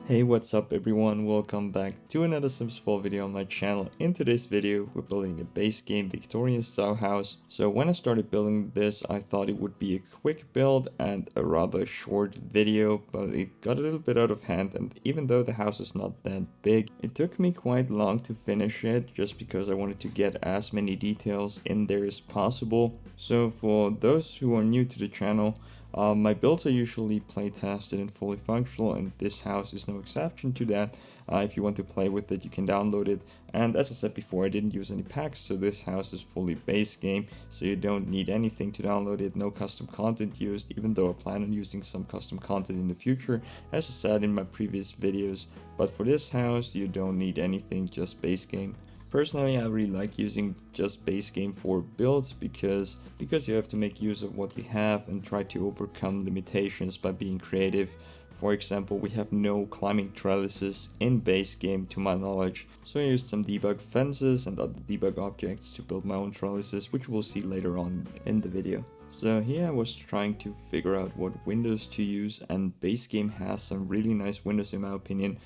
Hey, what's up everyone, welcome back to another Sims 4 video on my channel. In today's video, we're building a base game Victorian style house. So when I started building this, I thought it would be a quick build and a rather short video, but it got a little bit out of hand, and even though the house is not that big, it took me quite long to finish it just because I wanted to get as many details in there as possible. So for those who are new to the channel, my builds are usually play tested and fully functional, and this house is no exception to that. If you want to play with it, you can download it. And as I said before, I didn't use any packs, so this house is fully base game, so you don't need anything to download it. No custom content used, even though I plan on using some custom content in the future, as I said in my previous videos. But for this house, you don't need anything, just base game. Personally, I really like using just base game for builds because you have to make use of what you have and try to overcome limitations by being creative. For example, we have no climbing trellises in base game to my knowledge, so I used some debug fences and other debug objects to build my own trellises, which we'll see later on in the video. So here I was trying to figure out what windows to use, and base game has some really nice windows in my opinion,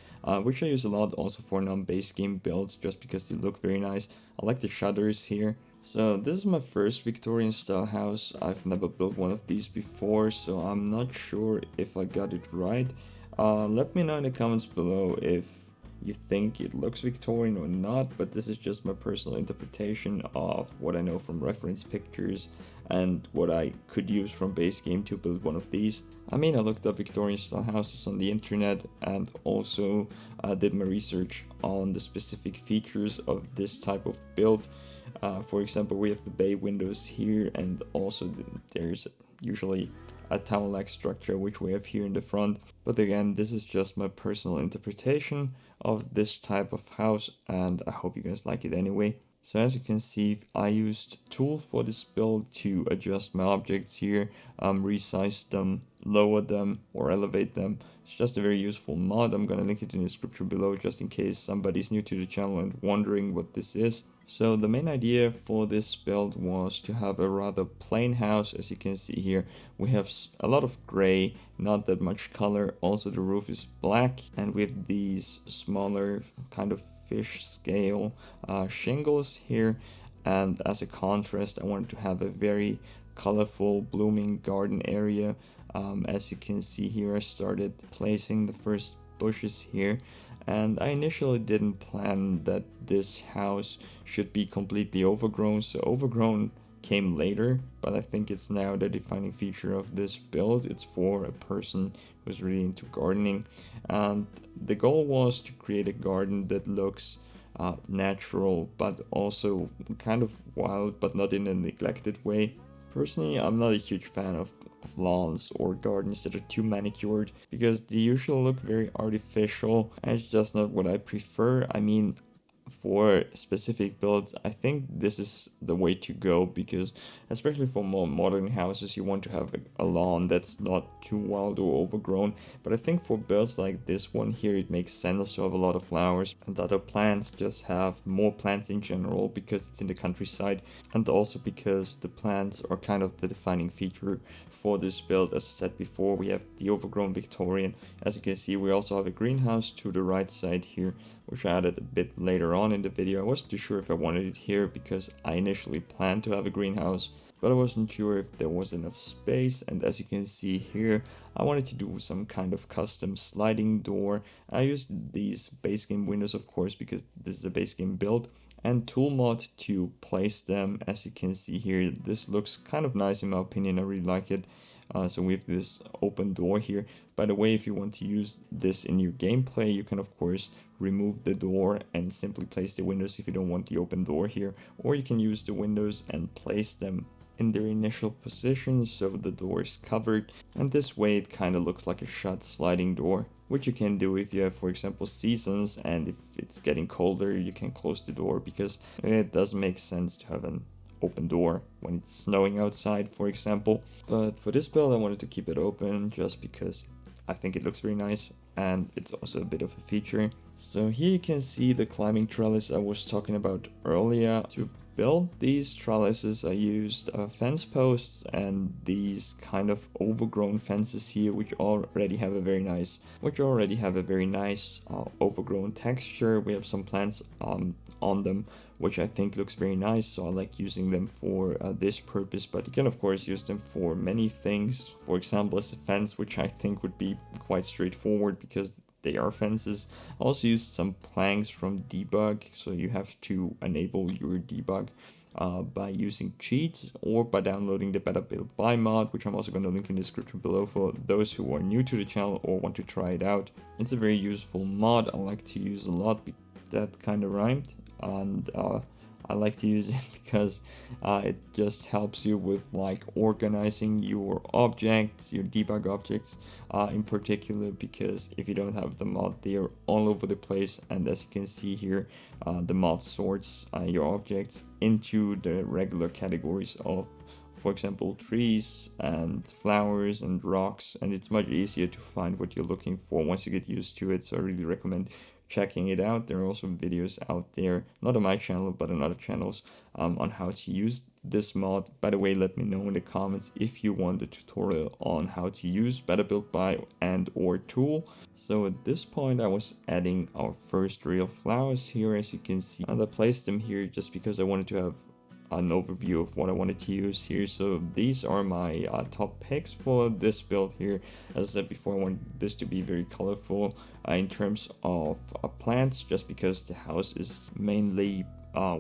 which I use a lot also for non-base game builds just because they look very nice. I like the shutters here. So this is my first Victorian style house. I've never built one of these before, so I'm not sure if I got it right. Let me know in the comments below if you think it looks Victorian or not, but this is just my personal interpretation of what I know from reference pictures and what I could use from base game to build one of these. I mean, I looked up Victorian style houses on the internet and also did my research on the specific features of this type of build. For example, we have the bay windows here, and also there's usually a tower-like structure which we have here in the front. But again, this is just my personal interpretation of this type of house, and I hope you guys like it anyway. So as you can see, I used tools for this build to adjust my objects here, resize them, lower them or elevate them. It's just a very useful mod. I'm gonna link it in the description below just in case somebody's new to the channel and wondering what this is. So the main idea for this build was to have a rather plain house. As you can see here, we have a lot of gray, not that much color. Also the roof is black, and we have these smaller kind of fish scale shingles here. And as a contrast, I wanted to have a very colorful blooming garden area. As you can see here, I started placing the first bushes here, and I initially didn't plan that this house should be completely overgrown, so overgrown came later, but I think it's now the defining feature of this build. It's for a person who's really into gardening, and the goal was to create a garden that looks natural but also kind of wild, but not in a neglected way. Personally, I'm not a huge fan of lawns or gardens that are too manicured because they usually look very artificial, and it's just not what I prefer. I mean, for specific builds, I think this is the way to go, because especially for more modern houses, you want to have a lawn that's not too wild or overgrown. But I think for builds like this one here, it makes sense to have a lot of flowers, and other plants just have more plants in general because it's in the countryside, and also because the plants are kind of the defining feature for this build. As I said before, we have the overgrown Victorian. As you can see, we also have a greenhouse to the right side here, which I added a bit later on in the video. I wasn't too sure if I wanted it here because I initially planned to have a greenhouse, but I wasn't sure if there was enough space. And as you can see here, I wanted to do some kind of custom sliding door. I used these base game windows, of course, because this is a base game build, and tool mod to place them. As you can see here, this looks kind of nice in my opinion. I really like it. So we have this open door here. By the way, if you want to use this in your gameplay, you can of course remove the door and simply place the windows if you don't want the open door here, or you can use the windows and place them in their initial position so the door is covered, and this way it kind of looks like a shut sliding door, which you can do if you have, for example, seasons, and if it's getting colder you can close the door, because it does make sense to have an open door when it's snowing outside, for example. But for this build I wanted to keep it open just because I think it looks very nice, and it's also a bit of a feature. So here you can see the climbing trellis I was talking about earlier. To build these trellises, I used fence posts and these kind of overgrown fences here, which already have a very nice, overgrown texture. We have some plants on them, which I think looks very nice, so I like using them for this purpose. But you can of course use them for many things, for example as a fence, which I think would be quite straightforward because they are fences. I also used some planks from debug, so you have to enable your debug by using cheats or by downloading the Better Build By mod, which I'm also going to link in the description below for those who are new to the channel or want to try it out. It's a very useful mod I like to use a lot. That kind of rhymed, and I like to use it because it just helps you with like organizing your objects, your debug objects in particular, because if you don't have the mod, they are all over the place. And as you can see here, the mod sorts your objects into the regular categories of, for example, trees and flowers and rocks, and it's much easier to find what you're looking for once you get used to it. So I really recommend checking it out. There are also videos out there, not on my channel but on other channels, on how to use this mod. By the way, let me know in the comments if you want a tutorial on how to use Better Build By and or tool. So at this point I was adding our first real flowers here, as you can see, and I placed them here just because I wanted to have an overview of what I wanted to use here. So these are my top picks for this build here. As I said before, I want this to be very colorful in terms of plants, just because the house is mainly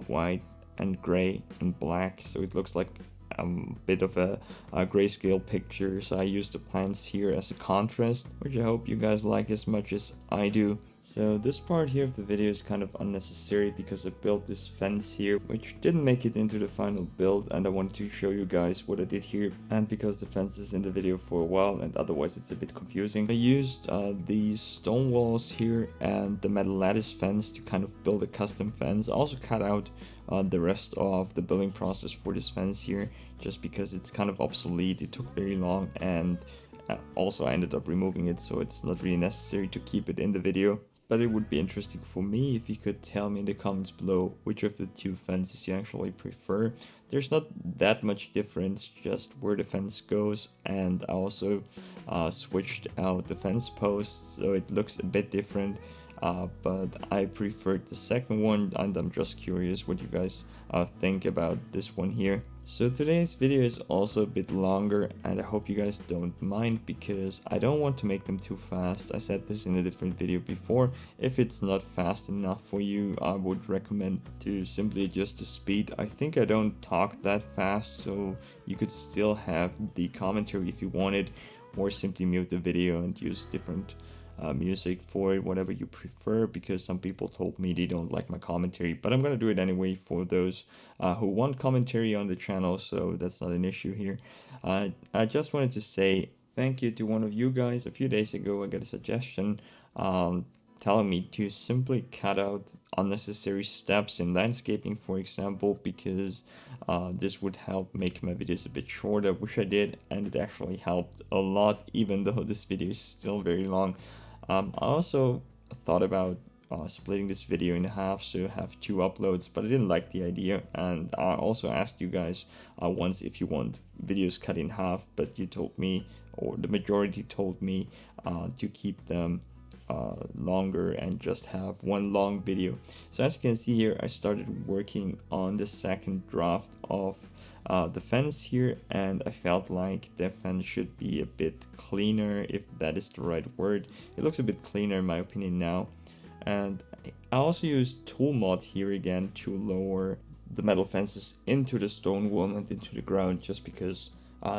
white and gray and black, so it looks like a bit of a grayscale picture. So I use the plants here as a contrast, which I hope you guys like as much as I do. So this part here of the video is kind of unnecessary because I built this fence here, which didn't make it into the final build, and I wanted to show you guys what I did here. And because the fence is in the video for a while and otherwise it's a bit confusing, I used these stone walls here and the metal lattice fence to kind of build a custom fence. I also cut out the rest of the building process for this fence here, just because it's kind of obsolete. It took very long, and also I ended up removing it, so it's not really necessary to keep it in the video. But it would be interesting for me if you could tell me in the comments below which of the two fences you actually prefer. There's not that much difference, just where the fence goes, and I also switched out the fence posts, so it looks a bit different. But I preferred the second one, and I'm just curious what you guys think about this one here. So today's video is also a bit longer, and I hope you guys don't mind because I don't want to make them too fast. I said this in a different video before. If it's not fast enough for you, I would recommend to simply adjust the speed. I think I don't talk that fast, so you could still have the commentary if you wanted, or simply mute the video and use different music for it, whatever you prefer, because some people told me they don't like my commentary, but I'm gonna do it anyway for those who want commentary on the channel, so that's not an issue here. I just wanted to say thank you to one of you guys. A few days ago I got a suggestion telling me to simply cut out unnecessary steps in landscaping, for example, because this would help make my videos a bit shorter, which I did, and it actually helped a lot, even though this video is still very long. I also thought about splitting this video in half, so have 2 uploads, but I didn't like the idea, and I also asked you guys once if you want videos cut in half, but you told me, or the majority told me, to keep them longer and just have one long video. So as you can see here, I started working on the second draft of the fence here, and I felt like the fence should be a bit cleaner, if that is the right word. It looks a bit cleaner in my opinion now. And I also used tool mod here again to lower the metal fences into the stone wall and into the ground, just because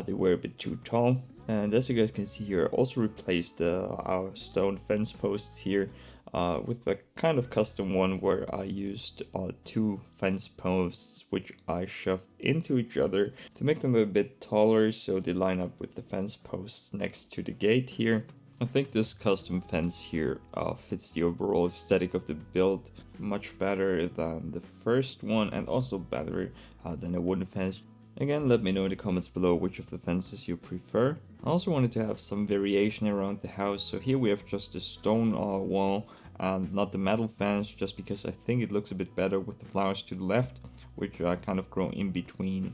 they were a bit too tall. And as you guys can see here, I also replaced our stone fence posts here with a kind of custom one where I used 2 fence posts which I shoved into each other to make them a bit taller, so they line up with the fence posts next to the gate here. I think this custom fence here fits the overall aesthetic of the build much better than the first one, and also better than a wooden fence. Again, let me know in the comments below which of the fences you prefer. I also wanted to have some variation around the house, so here we have just a stone wall and not the metal fence, just because I think it looks a bit better with the flowers to the left, which kind of grow in between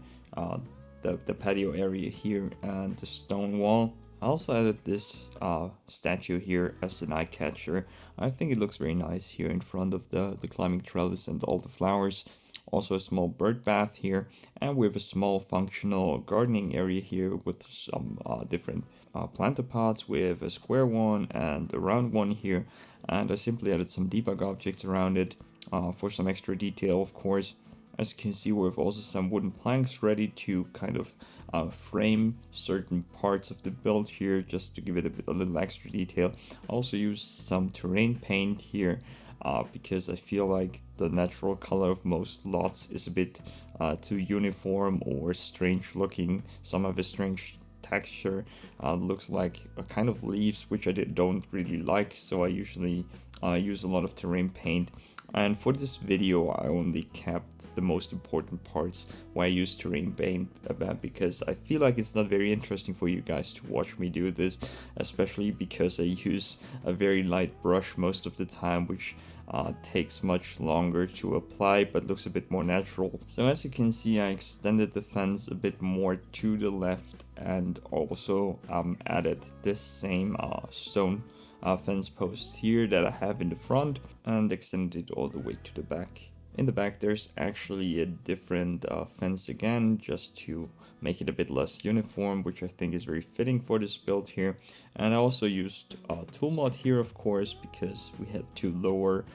the patio area here and the stone wall. I also added this statue here as an eye catcher. I think it looks very nice here in front of the climbing trellis and all the flowers. Also a small bird bath here, and we have a small functional gardening area here with some different planter pots. We have a square one and a round one here, and I simply added some debug objects around it for some extra detail, of course. As you can see, we have also some wooden planks ready to kind of frame certain parts of the build here, just to give it a little extra detail. I also used some terrain paint here because I feel like the natural color of most lots is a bit too uniform or strange looking. Some have a strange texture, looks like a kind of leaves, which I don't really like, so I usually use a lot of terrain paint. And for this video, I only kept the most important parts where I use terrain paint because I feel like it's not very interesting for you guys to watch me do this, especially because I use a very light brush most of the time, which takes much longer to apply but looks a bit more natural. So as you can see, I extended the fence a bit more to the left and also added this same stone fence posts here that I have in the front and extended it all the way to the back. In the back there's actually a different fence again, just to make it a bit less uniform, which I think is very fitting for this build here. And I also used tool mod here, of course, because we had to lower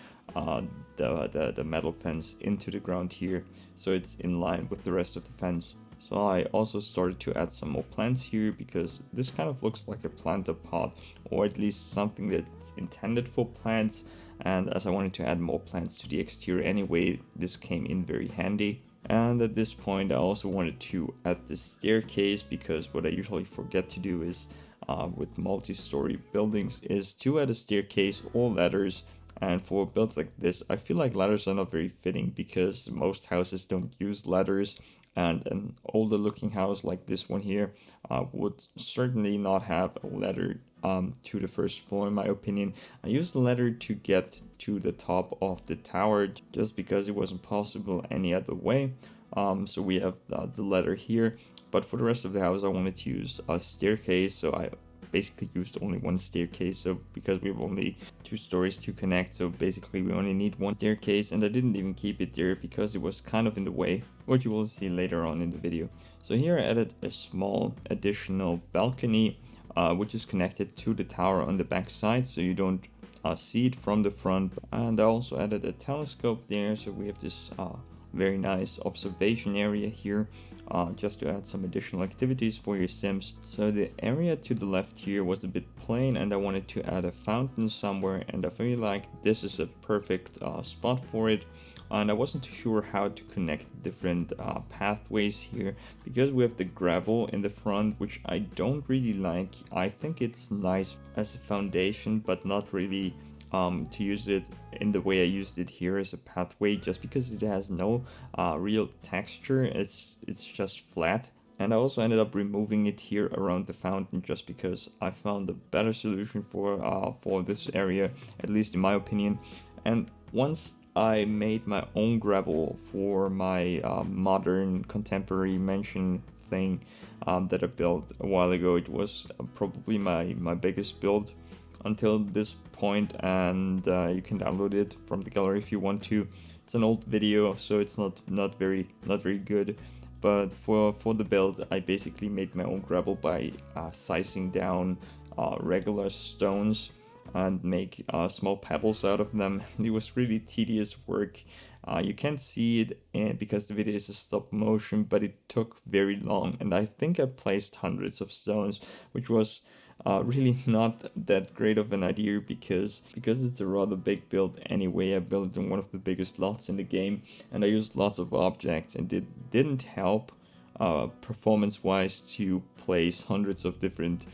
the metal fence into the ground here, so it's in line with the rest of the fence. So I also started to add some more plants here because this kind of looks like a planter pot, or at least something that's intended for plants. And as I wanted to add more plants to the exterior anyway, this came in very handy. And at this point I also wanted to add the staircase, because what I usually forget to do is with multi-story buildings is to add a staircase or ladders. And for builds like this, I feel like ladders are not very fitting because most houses don't use ladders. And an older looking house like this one here would certainly not have a ladder to the first floor, in my opinion. I used the ladder to get to the top of the tower just because it wasn't possible any other way. So we have the ladder here, but for the rest of the house I wanted to use a staircase, so I basically used only one staircase, so because we have only 2 stories to connect, so basically we only need one staircase, and I didn't even keep it there because it was kind of in the way, which you will see later on in the video. So here I added a small additional balcony which is connected to the tower on the back side, so you don't see it from the front. And I also added a telescope there, so we have this very nice observation area here, just to add some additional activities for your sims. So the area to the left here was a bit plain, and I wanted to add a fountain somewhere, and I feel like this is a perfect spot for it. And I wasn't too sure how to connect different pathways here, because we have the gravel in the front, which I don't really like. I think it's nice as a foundation, but not really to use it in the way I used it here as a pathway, just because it has no real texture. It's just flat. And I also ended up removing it here around the fountain, just because I found a better solution for this area, at least in my opinion. And once I made my own gravel for my modern contemporary mansion thing that I built a while ago. It was probably my biggest build until this point, and you can download it from the gallery if you want to. It's an old video, so it's not very good. But for the build, I basically made my own gravel by sizing down regular stones and make small pebbles out of them. It was really tedious work. You can't see it because the video is a stop motion, but it took very long, and I think I placed hundreds of stones, which was really not that great of an idea because it's a rather big build anyway. I built in one of the biggest lots in the game, and I used lots of objects, and it didn't help performance wise to place hundreds of different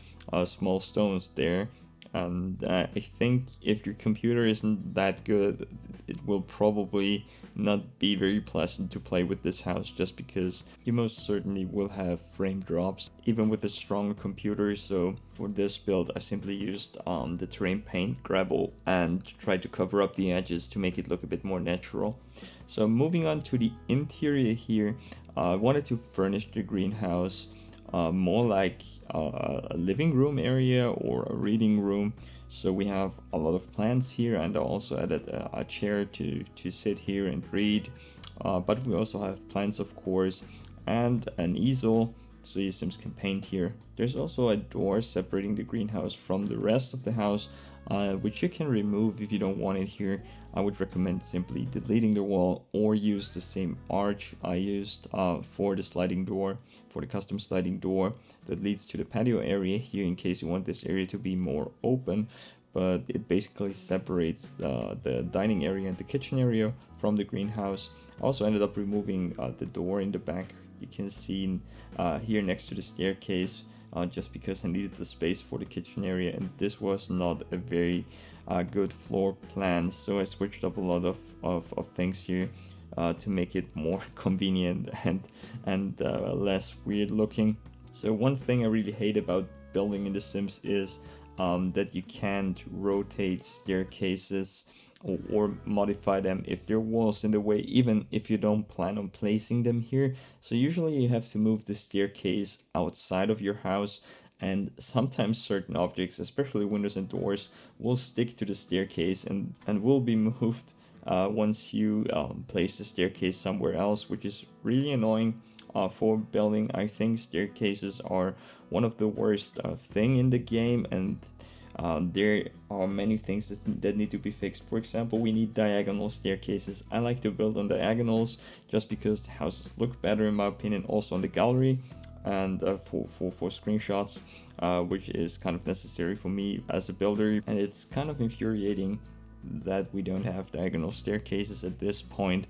small stones there. And I think if your computer isn't that good, it will probably not be very pleasant to play with this house, just because you most certainly will have frame drops even with a stronger computer. So for this build I simply used the terrain paint gravel and tried to cover up the edges to make it look a bit more natural. So moving on to the interior here, I wanted to furnish the greenhouse more like a living room area or a reading room. So we have a lot of plants here, and I also added a chair to sit here and read. But we also have plants, of course, and an easel so you Sims can paint here. There's also a door separating the greenhouse from the rest of the house, which you can remove if you don't want it here. I would recommend simply deleting the wall or use the same arch I used for the sliding door, for the custom sliding door that leads to the patio area here, in case you want this area to be more open. But it basically separates the dining area and the kitchen area from the greenhouse. I also ended up removing the door in the back. You can see here next to the staircase, just because I needed the space for the kitchen area, and this was not a very good floor plan, so I switched up a lot of things here to make it more convenient and less weird looking. So one thing I really hate about building in The Sims is that you can't rotate staircases or modify them if there are walls in the way, even if you don't plan on placing them here. So usually you have to move the staircase outside of your house, and sometimes certain objects, especially windows and doors, will stick to the staircase and will be moved once you place the staircase somewhere else, which is really annoying for building. I think staircases are one of the worst thing in the game, and there are many things that need to be fixed. For example, we need diagonal staircases. I like to build on diagonals just because the houses look better, in my opinion, also on the gallery and for screenshots, which is kind of necessary for me as a builder. And it's kind of infuriating that we don't have diagonal staircases at this point,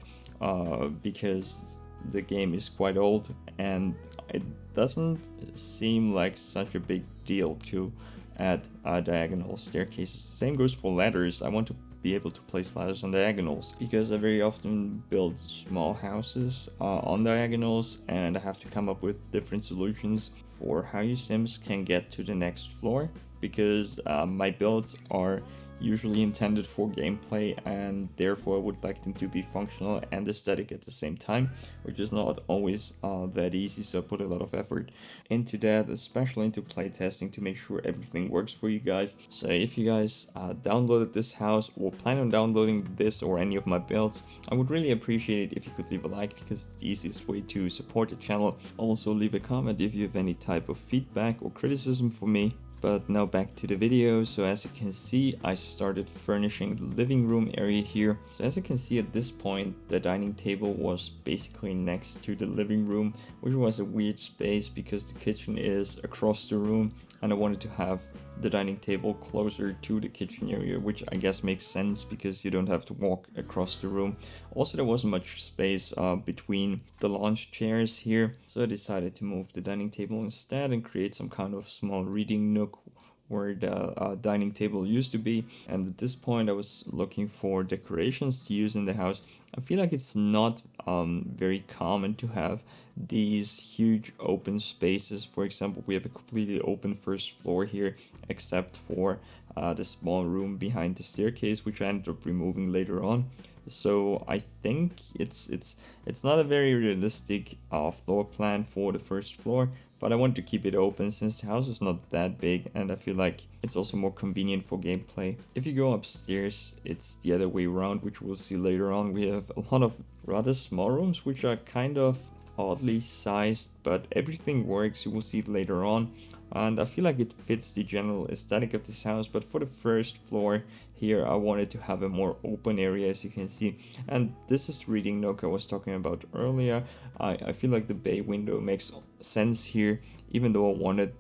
because the game is quite old and it doesn't seem like such a big deal to add diagonal staircases. Same goes for ladders. I want to be able to place ladders on diagonals because I very often build small houses on diagonals, and I have to come up with different solutions for how you Sims can get to the next floor, because my builds are usually intended for gameplay, and therefore I would like them to be functional and aesthetic at the same time, which is not always that easy. So I put a lot of effort into that, especially into playtesting, to make sure everything works for you guys. So if you guys downloaded this house or plan on downloading this or any of my builds, I would really appreciate it if you could leave a like, because it's the easiest way to support the channel. Also leave a comment if you have any type of feedback or criticism for me. But now back to the video. So as you can see, I started furnishing the living room area here. So as you can see, at this point, the dining table was basically next to the living room, which was a weird space because the kitchen is across the room, and I wanted to have the dining table closer to the kitchen area, which I guess makes sense because you don't have to walk across the room. Also, there wasn't much space between the lounge chairs here, so I decided to move the dining table instead and create some kind of small reading nook where the dining table used to be. And at this point I was looking for decorations to use in the house. I feel like it's not very common to have these huge open spaces. For example, we have a completely open first floor here, except for the small room behind the staircase, which I ended up removing later on. So I think it's not a very realistic floor plan for the first floor, but I want to keep it open since the house is not that big, and I feel like it's also more convenient for gameplay. If you go upstairs, it's the other way around, which we'll see later on. We have a lot of rather small rooms, which are kind of oddly sized, but everything works. You will see it later on, and I feel like it fits the general aesthetic of this house. But for the first floor here, I wanted to have a more open area, as you can see, and this is the reading nook I was talking about earlier. I feel like the bay window makes sense here, even though I wanted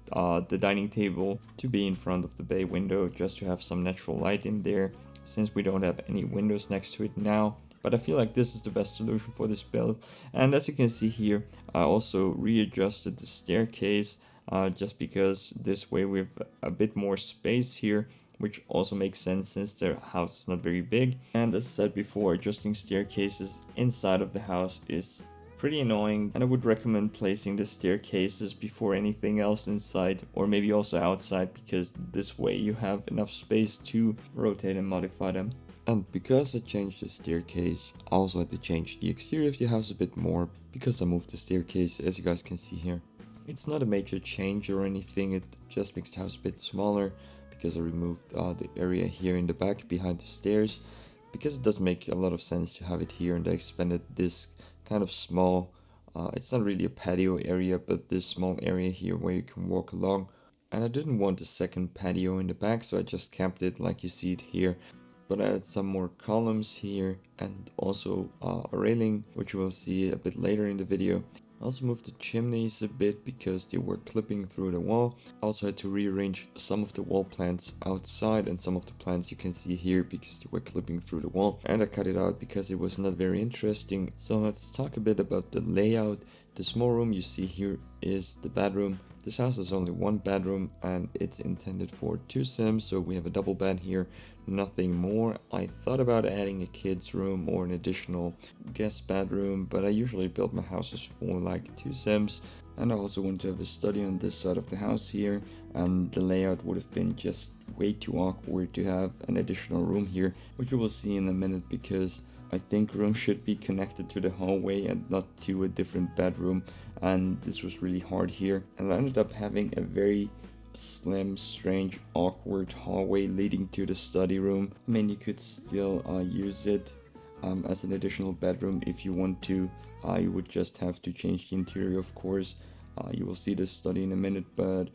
the dining table to be in front of the bay window just to have some natural light in there, since we don't have any windows next to it now. But I feel like this is the best solution for this build. And as you can see here, I also readjusted the staircase just because this way we have a bit more space here which also makes sense since the house is not very big. And as I said before, adjusting staircases inside of the house is pretty annoying, and I would recommend placing the staircases before anything else inside, or maybe also outside, because this way you have enough space to rotate and modify them. And because I changed the staircase, I also had to change the exterior of the house a bit more, because I moved the staircase, as you guys can see here. It's not a major change or anything, it just makes the house a bit smaller, because I removed the area here in the back behind the stairs, because it does make a lot of sense to have it here, and I expanded this kind of small, it's not really a patio area, but this small area here where you can walk along. And I didn't want a second patio in the back, so I just kept it like you see it here. But I added some more columns here, and also a railing, which you will see a bit later in the video. I also moved the chimneys a bit because they were clipping through the wall. I also had to rearrange some of the wall plants outside, and some of the plants you can see here because they were clipping through the wall. And I cut it out because it was not very interesting. So let's talk a bit about the layout. The small room you see here is the bedroom. This house has only one bedroom and it's intended for 2 Sims, so we have a double bed here, nothing more. I thought about adding a kid's room or an additional guest bedroom, but I usually build my houses for like 2 Sims. And I also want to have a study on this side of the house here, and the layout would have been just way too awkward to have an additional room here, which you will see in a minute, because I think rooms should be connected to the hallway and not to a different bedroom, and this was really hard here. And I ended up having a very slim, strange, awkward hallway leading to the study room. I mean, you could still use it as an additional bedroom if you want to. You would just have to change the interior, of course. You will see this study in a minute, but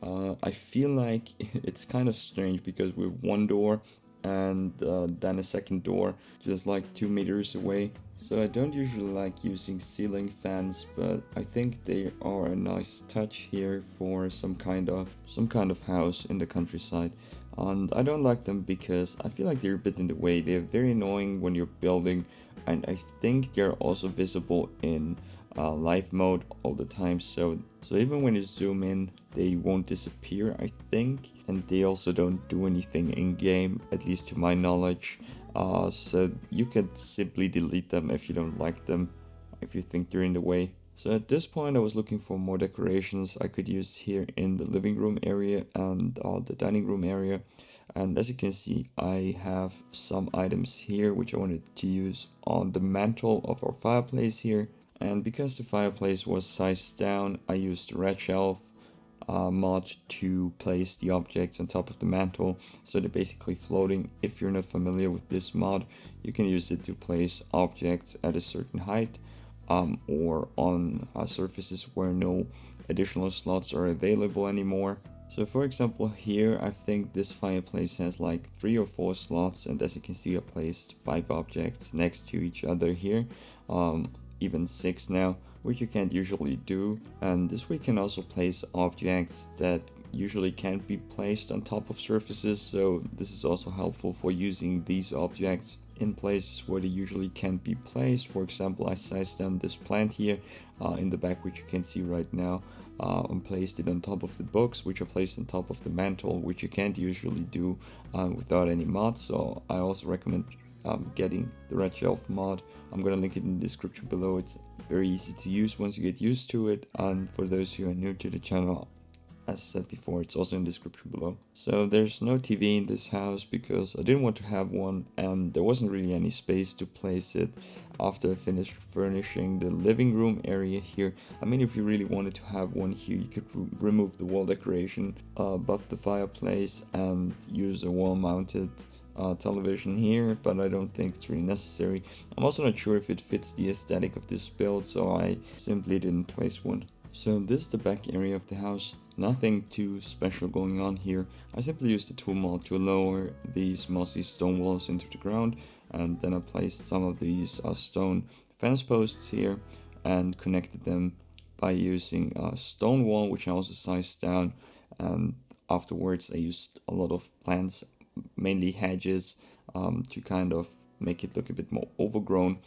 I feel like it's kind of strange because with one door and then a second door just like 2 meters away. So I don't usually like using ceiling fans, but I think they are a nice touch here for some kind of house in the countryside. And I don't like them because I feel like they're a bit in the way. They're very annoying when you're building, and I think they're also visible in live mode all the time, so even when you zoom in they won't disappear, I think. And they also don't do anything in game, at least to my knowledge, so you can simply delete them if you don't like them, if you think they're in the way. So at this point I was looking for more decorations I could use here in the living room area and the dining room area. And as you can see, I have some items here which I wanted to use on the mantle of our fireplace here. And because the fireplace was sized down, I used the red shelf mod to place the objects on top of the mantle, so they're basically floating. If you're not familiar with this mod, you can use it to place objects at a certain height or on surfaces where no additional slots are available anymore. So for example here, I think this fireplace has like 3 or 4 slots, and as you can see I placed 5 objects next to each other here, even 6 now, which you can't usually do. And this way you can also place objects that usually can't be placed on top of surfaces, so this is also helpful for using these objects in places where they usually can't be placed. For example, I sized down this plant here in the back, which you can see right now, and placed it on top of the books, which are placed on top of the mantle, which you can't usually do without any mods. So I also recommend getting the red shelf mod. I'm gonna link it in the description below. It's very easy to use once you get used to it, and for those who are new to the channel, as I said before, it's also in the description below. So there's no TV in this house because I didn't want to have one, and there wasn't really any space to place it after I finished furnishing the living room area here. I mean, if you really wanted to have one here, you could remove the wall decoration above the fireplace and use a wall-mounted television here, but I don't think it's really necessary. I'm also not sure if it fits the aesthetic of this build, so I simply didn't place one. So this is the back area of the house. Nothing too special going on here. I simply used the tool mod to lower these mossy stone walls into the ground, and then I placed some of these stone fence posts here and connected them by using a stone wall, which I also sized down. And afterwards I used a lot of plants, mainly hedges, to kind of make it look a bit more overgrown.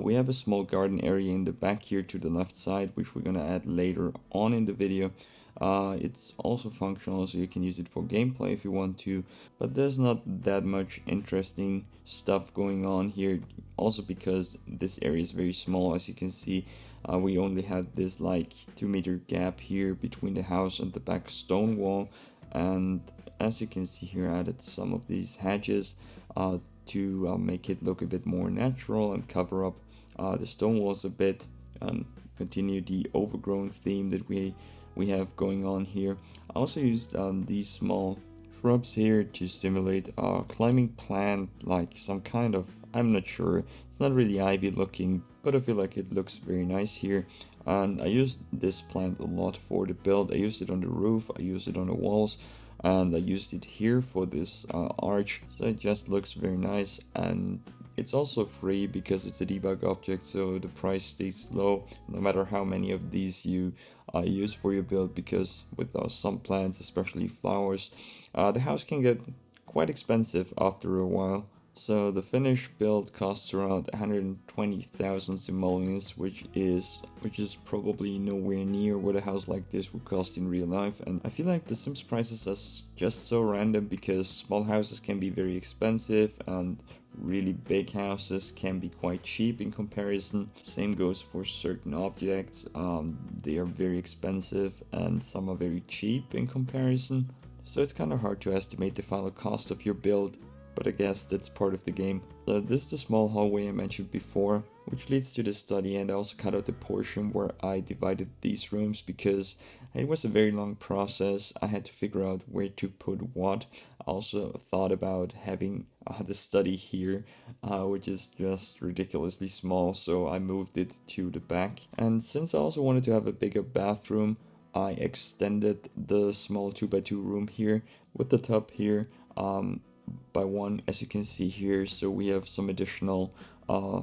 We have a small garden area in the back here to the left side, which we're gonna add later on in the video. It's also functional, so you can use it for gameplay if you want to, but there's not that much interesting stuff going on here, also because this area is very small. As you can see, we only have this like 2 meter gap here between the house and the back stone wall, and as you can see here, I added some of these hedges to make it look a bit more natural and cover up the stone walls a bit, and continue the overgrown theme that we have going on here. I also used these small shrubs here to simulate a climbing plant, like some kind of, I'm not sure, it's not really ivy looking, but I feel like it looks very nice here. And I used this plant a lot for the build. I used it on the roof, I used it on the walls, and I used it here for this arch, so it just looks very nice. And it's also free because it's a debug object, so the price stays low no matter how many of these you use for your build, because with some plants, especially flowers, the house can get quite expensive after a while. So the finished build costs around 120,000 simoleons, which is probably nowhere near what a house like this would cost in real life. And I feel like the Sims prices are just so random, because small houses can be very expensive and really big houses can be quite cheap in comparison. Same goes for certain objects. They are very expensive and some are very cheap in comparison. So it's kind of hard to estimate the final cost of your build, but I guess that's part of the game. So this is the small hallway I mentioned before, which leads to the study, and I also cut out the portion where I divided these rooms because it was a very long process. I had to figure out where to put what. I also thought about having the study here, which is just ridiculously small, so I moved it to the back. And since I also wanted to have a bigger bathroom, I extended the small 2x2 room here with the tub here by one, as you can see here, so we have some additional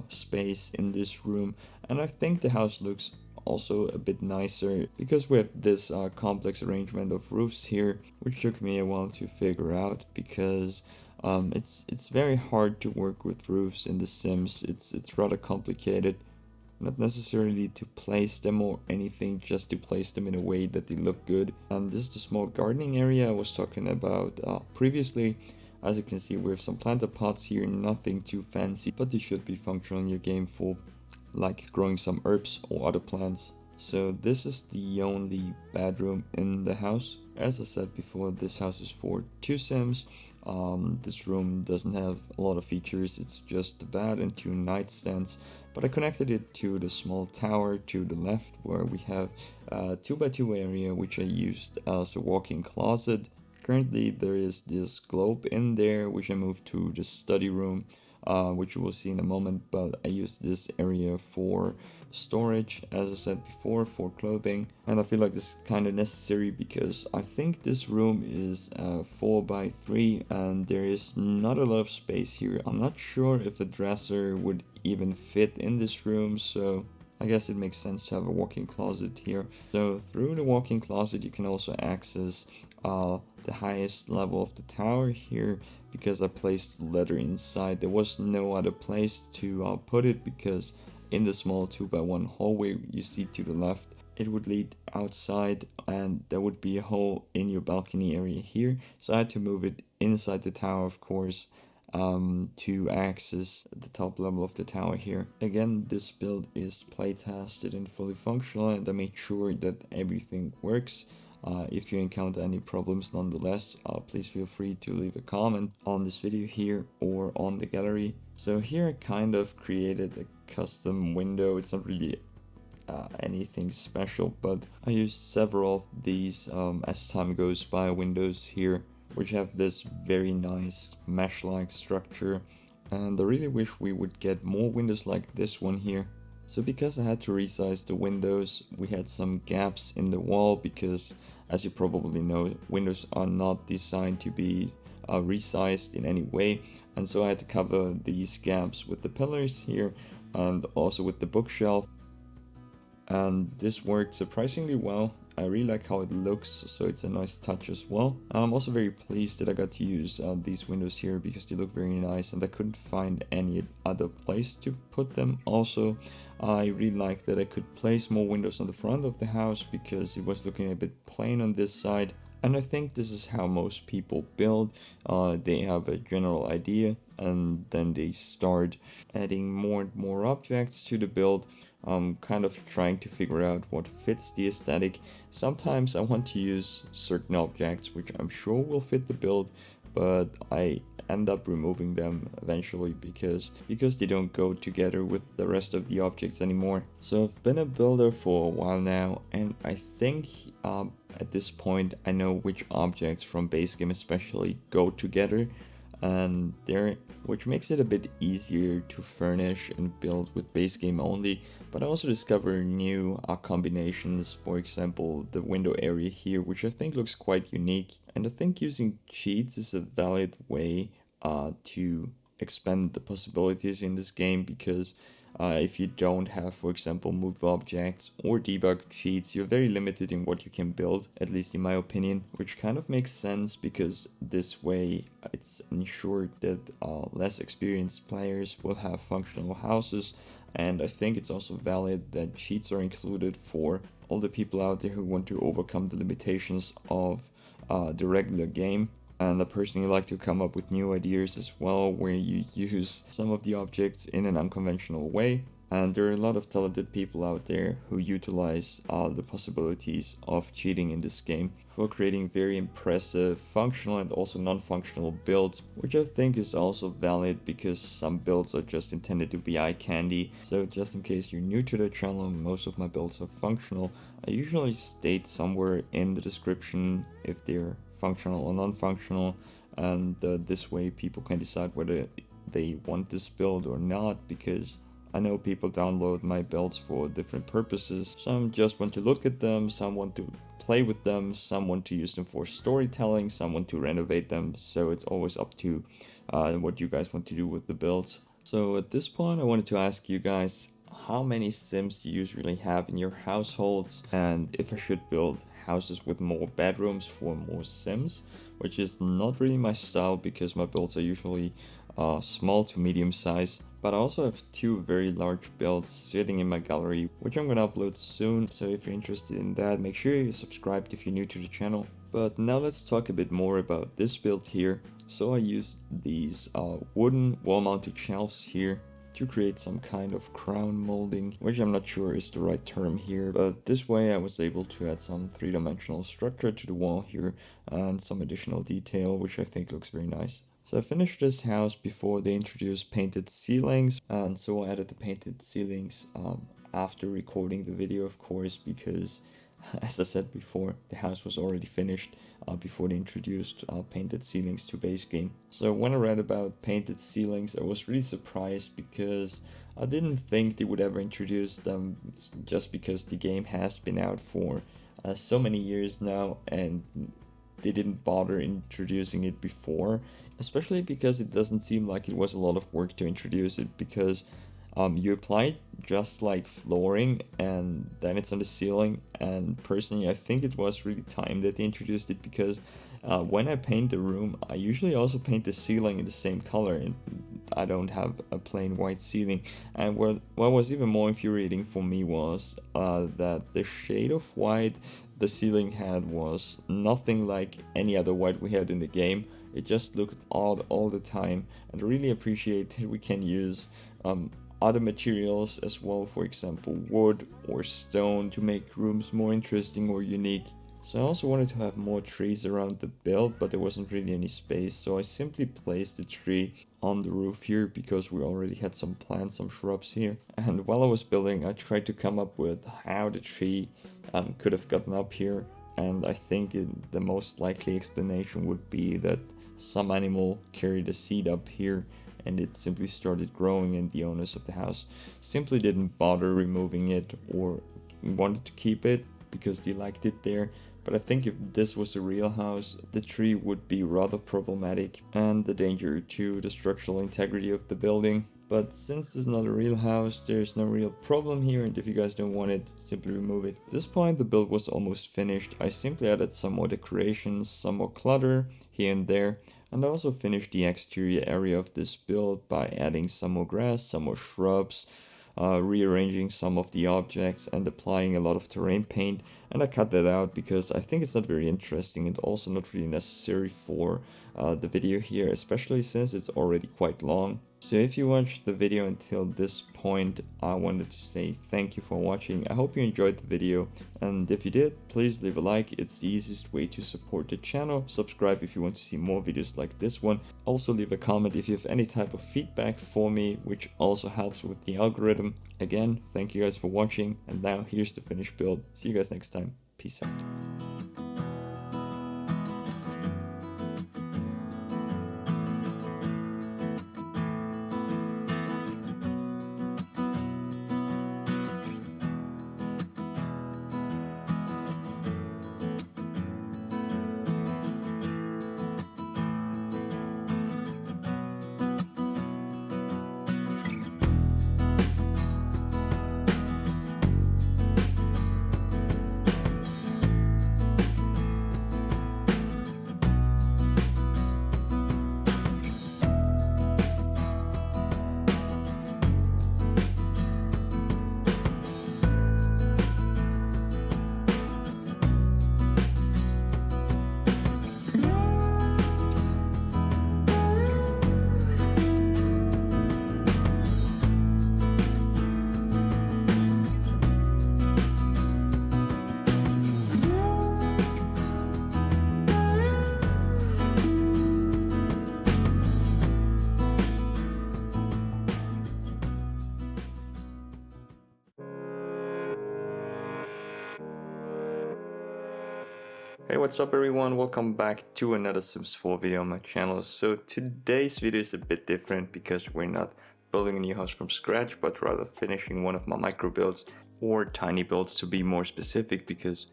space in this room. And I think the house looks also a bit nicer because we have this complex arrangement of roofs here, which took me a while to figure out, because it's very hard to work with roofs in The Sims. It's rather complicated, not necessarily to place them or anything, just to place them in a way that they look good. And this is the small gardening area I was talking about previously. As you can see, we have some planter pots here, nothing too fancy, but they should be functional in your game for like growing some herbs or other plants. So this is the only bedroom in the house. As I said before, this house is for 2 Sims. This room doesn't have a lot of features, it's just the bed and 2 nightstands, but I connected it to the small tower to the left, where we have a 2x2 area which I used as a walk-in closet. Currently there is this globe in there which I moved to the study room, which you will see in a moment, but I use this area for storage, as I said before, for clothing. And I feel like this is kind of necessary because I think this room is 4x3 and there is not a lot of space here. I'm not sure if a dresser would even fit in this room, so I guess it makes sense to have a walk-in closet here. So through the walk-in closet you can also access the highest level of the tower here, because I placed the ladder inside. There was no other place to put it, because in the small 2x1 hallway you see to the left, it would lead outside and there would be a hole in your balcony area here. So I had to move it inside the tower, of course, to access the top level of the tower here. Again, this build is playtested and fully functional, and I made sure that everything works. If you encounter any problems nonetheless, please feel free to leave a comment on this video here or on the gallery. So here I kind of created a custom window. It's not really anything special, but I used several of these as time goes by windows here, which have this very nice mesh-like structure, and I really wish we would get more windows like this one here. So because I had to resize the windows, we had some gaps in the wall, because as you probably know, windows are not designed to be resized in any way, and so I had to cover these gaps with the pillars here and also with the bookshelf. And this worked surprisingly well. I really like how it looks, so it's a nice touch as well. I'm also very pleased that I got to use these windows here because they look very nice and I couldn't find any other place to put them. Also, I really like that I could place more windows on the front of the house because it was looking a bit plain on this side. And I think this is how most people build. They have a general idea and then they start adding more and more objects to the build. Kind of trying to figure out what fits the aesthetic. Sometimes I want to use certain objects which I'm sure will fit the build, but I end up removing them eventually because they don't go together with the rest of the objects anymore. So I've been a builder for a while now, and I think at this point I know which objects from base game especially go together, and which makes it a bit easier to furnish and build with base game only. But I also discover new combinations, for example the window area here, which I think looks quite unique, and I think using cheats is a valid way to expand the possibilities in this game, because if you don't have, for example, move objects or debug cheats, you're very limited in what you can build, at least in my opinion, which kind of makes sense because this way it's ensured that less experienced players will have functional houses. And I think it's also valid that cheats are included for all the people out there who want to overcome the limitations of the regular game. And I personally like to come up with new ideas as well, where you use some of the objects in an unconventional way. And there are a lot of talented people out there who utilize the possibilities of cheating in this game for creating very impressive functional and also non-functional builds, which I think is also valid because some builds are just intended to be eye candy. So just in case you're new to the channel, most of my builds are functional. I usually state somewhere in the description if they're functional or non-functional, and this way people can decide whether they want this build or not, because I know people download my builds for different purposes. Some just want to look at them, some want to play with them, some want to use them for storytelling, some want to renovate them, so it's always up to what you guys want to do with the builds. So at this point I wanted to ask you guys, how many Sims do you usually have in your households, and if I should build houses with more bedrooms for more Sims, which is not really my style because my builds are usually small to medium size. But I also have two very large builds sitting in my gallery, which I'm gonna upload soon, so if you're interested in that, make sure you're subscribed if you're new to the channel. But now let's talk a bit more about this build here. So I used these wooden wall-mounted shelves here to create some kind of crown molding, which I'm not sure is the right term here, but this way I was able to add some three-dimensional structure to the wall here and some additional detail, which I think looks very nice. So I finished this house before they introduced painted ceilings, and so I added the painted ceilings after recording the video, of course, because as I said before, the house was already finished before they introduced painted ceilings to base game. So when I read about painted ceilings, I was really surprised because I didn't think they would ever introduce them, just because the game has been out for so many years now and they didn't bother introducing it before, especially because it doesn't seem like it was a lot of work to introduce it, because you apply it just like flooring and then it's on the ceiling. And personally I think it was really time that they introduced it, because when I paint the room I usually also paint the ceiling in the same color, and I don't have a plain white ceiling. And what was even more infuriating for me was that the shade of white the ceiling had was nothing like any other white we had in the game. It just looked odd all the time, and I really appreciate that we can use other materials as well, for example wood or stone, to make rooms more interesting or unique. So I also wanted to have more trees around the build, but there wasn't really any space, so I simply placed the tree on the roof here because we already had some plants, some shrubs here. And while I was building I tried to come up with how the tree could have gotten up here, and I think the most likely explanation would be that some animal carried a seed up here and it simply started growing, and the owners of the house simply didn't bother removing it or wanted to keep it because they liked it there. But I think if this was a real house, the tree would be rather problematic and a danger to the structural integrity of the building. But since this is not a real house, there's no real problem here, and if you guys don't want it, simply remove it. At this point the build was almost finished. I simply added some more decorations, some more clutter here and there, and I also finished the exterior area of this build by adding some more grass, some more shrubs, rearranging some of the objects and applying a lot of terrain paint. And I cut that out because I think it's not very interesting and also not really necessary for the video here, especially since it's already quite long. So if you watched the video until this point, I wanted to say thank you for watching. I hope you enjoyed the video, and if you did, please leave a like. It's the easiest way to support the channel. Subscribe if you want to see more videos like this one. Also leave a comment if you have any type of feedback for me, which also helps with the algorithm. Again, thank you guys for watching, and now here's the finished build. See you guys next time. Peace out. Hey, what's up everyone, welcome back to another Sims 4 video on my channel. So today's video is a bit different because we're not building a new house from scratch, but rather finishing one of my micro builds, or tiny builds to be more specific, because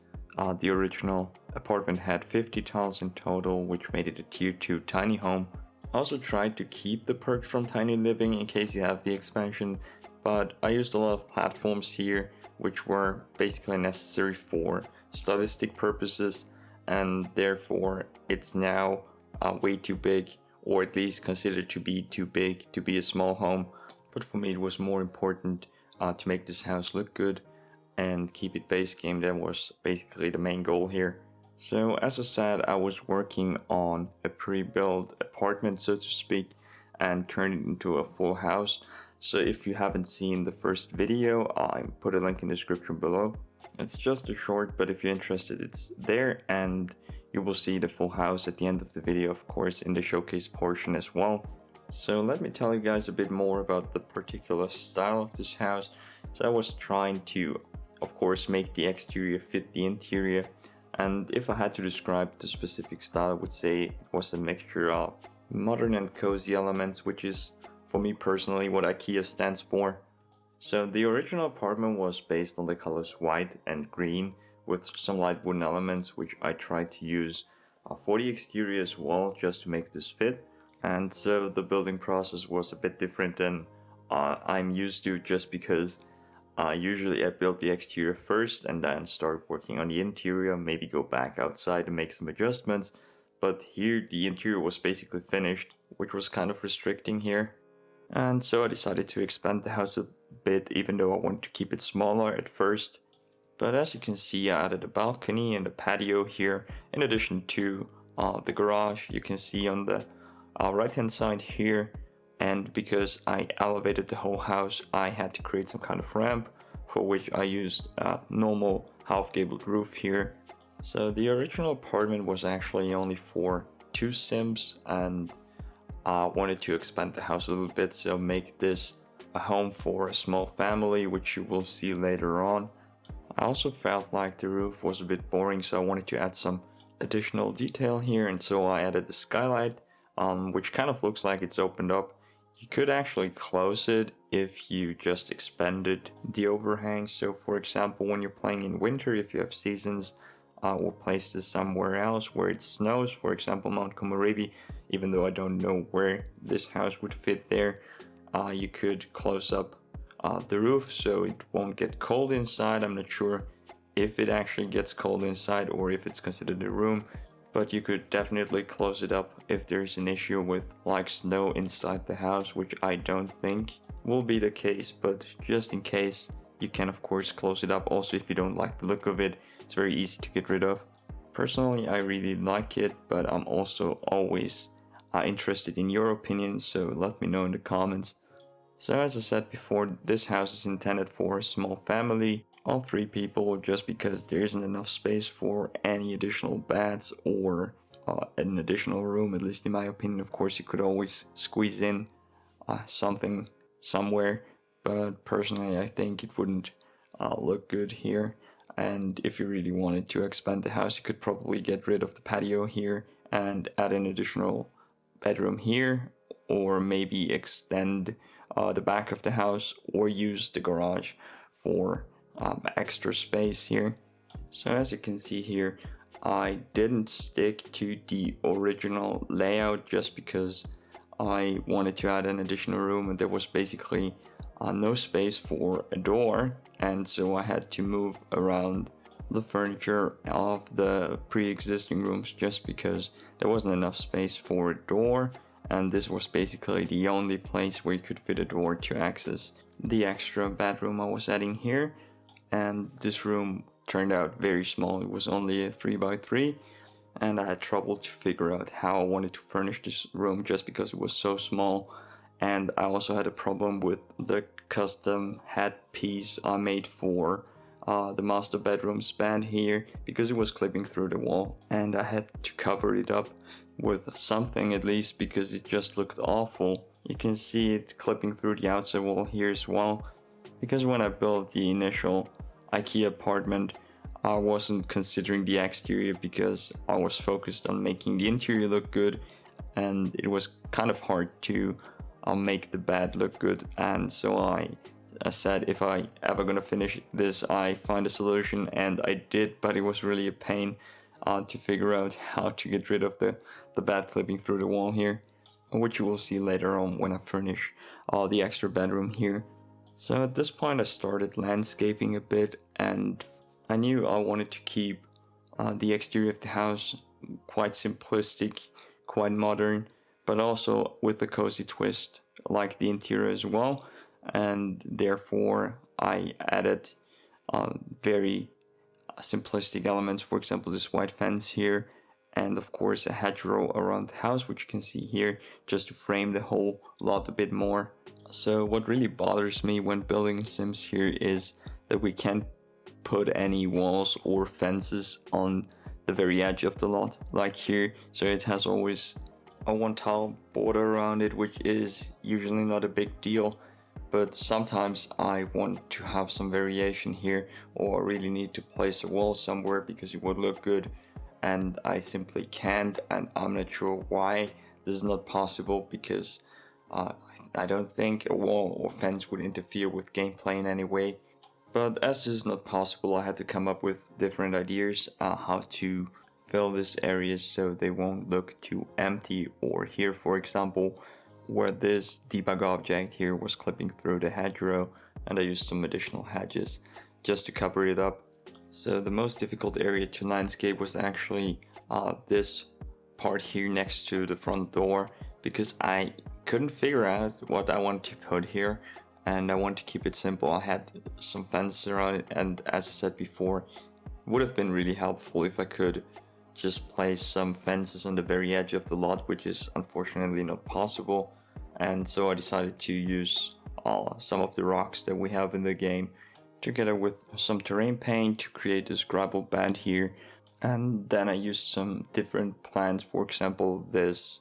the original apartment had 50 tiles in total, which made it a tier 2 tiny home. I also tried to keep the perks from tiny living in case you have the expansion, but I used a lot of platforms here which were basically necessary for stylistic purposes, and therefore it's now way too big, or at least considered to be too big to be a small home. But for me it was more important to make this house look good and keep it base game. That was basically the main goal here. So as I said, I was working on a pre-built apartment, so to speak, and turned it into a full house. So if you haven't seen the first video, I put a link in the description below. It's just a short, but if you're interested, it's there, and you will see the full house at the end of the video, of course, in the showcase portion as well. So let me tell you guys a bit more about the particular style of this house. So I was trying to, of course, make the exterior fit the interior, and if I had to describe the specific style, I would say it was a mixture of modern and cozy elements, which is, for me personally, what IKEA stands for. So the original apartment was based on the colors white and green with some light wooden elements, which I tried to use for the exterior as well, just to make this fit. And so the building process was a bit different than I'm used to, just because usually I build the exterior first and then start working on the interior, maybe go back outside and make some adjustments. But here the interior was basically finished, which was kind of restricting here. And so I decided to expand the house a bit, even though I wanted to keep it smaller at first. But as you can see, I added a balcony and a patio here, in addition to the garage you can see on the right hand side here. And because I elevated the whole house, I had to create some kind of ramp, for which I used a normal half-gabled roof here. So the original apartment was actually only for 2 Sims, and I wanted to expand the house a little bit, so make this a home for a small family, which you will see later on. I also felt like the roof was a bit boring, so I wanted to add some additional detail here, and so I added the skylight, which kind of looks like it's opened up. You could actually close it if you just expanded the overhang. So for example, when you're playing in winter, if you have seasons, or place this somewhere else where it snows, for example Mount Komorebi, even though I don't know where this house would fit there, you could close up the roof so it won't get cold inside. I'm not sure if it actually gets cold inside or if it's considered a room, but you could definitely close it up if there's an issue with like snow inside the house, which I don't think will be the case, but just in case, you can of course close it up. Also, if you don't like the look of it, it's very easy to get rid of. Personally, I really like it, but I'm also always interested in your opinion, so let me know in the comments. So as I said before, this house is intended for a small family, all 3 people, just because there isn't enough space for any additional beds or an additional room, at least in my opinion. Of course, you could always squeeze in something somewhere, but personally I think it wouldn't look good here. And if you really wanted to expand the house, you could probably get rid of the patio here and add an additional bedroom here, or maybe extend the back of the house, or use the garage for extra space here. So as you can see here, I didn't stick to the original layout just because I wanted to add an additional room and there was basically no space for a door, and so I had to move around the furniture of the pre-existing rooms just because there wasn't enough space for a door, and this was basically the only place where you could fit a door to access the extra bedroom I was adding here. And this room turned out very small. It was only a 3x3, and I had trouble to figure out how I wanted to furnish this room just because it was so small. And I also had a problem with the custom headpiece I made for the master bedroom span here, because it was clipping through the wall and I had to cover it up with something at least because it just looked awful. You can see it clipping through the outside wall here as well, because when I built the initial IKEA apartment, I wasn't considering the exterior because I was focused on making the interior look good, and it was kind of hard to make the bed look good. And so I said if I ever gonna finish this, I find a solution, and I did, but it was really a pain to figure out how to get rid of the bed clipping through the wall here, which you will see later on when I furnish the extra bedroom here. So at this point I started landscaping a bit, and I knew I wanted to keep the exterior of the house quite simplistic, quite modern, but also with a cozy twist like the interior as well. And therefore I added very simplistic elements, for example this white fence here, and of course a hedgerow around the house, which you can see here, just to frame the whole lot a bit more. So what really bothers me when building Sims here is that we can't put any walls or fences on the very edge of the lot like here. So it has always a 1 tile border around it, which is usually not a big deal, but sometimes I want to have some variation here, or really need to place a wall somewhere because it would look good, and I simply can't, and I'm not sure why this is not possible, because I don't think a wall or fence would interfere with gameplay in any way. But as this is not possible, I had to come up with different ideas how to fill this area so they won't look too empty. Or here, for example, where this debug object here was clipping through the hedgerow, and I used some additional hedges just to cover it up. So the most difficult area to landscape was actually this part here next to the front door, because I couldn't figure out what I wanted to put here, and I want to keep it simple. I had some fences around it, and as I said before, it would have been really helpful if I could just place some fences on the very edge of the lot, which is unfortunately not possible. And so I decided to use some of the rocks that we have in the game, together with some terrain paint, to create this gravel bed here. And then I used some different plants, for example this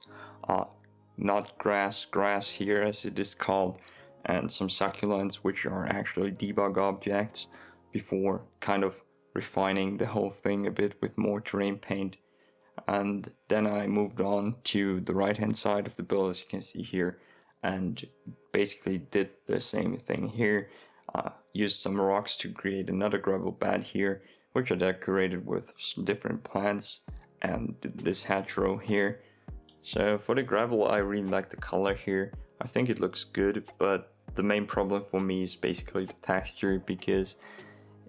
not grass here as it is called, and some succulents, which are actually debug objects, before kind of refining the whole thing a bit with more terrain paint. And then I moved on to the right hand side of the build, as you can see here, and basically did the same thing here. Used some rocks to create another gravel bed here, which I decorated with some different plants and this hedgerow here. So for the gravel, I really like the color here. I think it looks good, but the main problem for me is basically the texture, because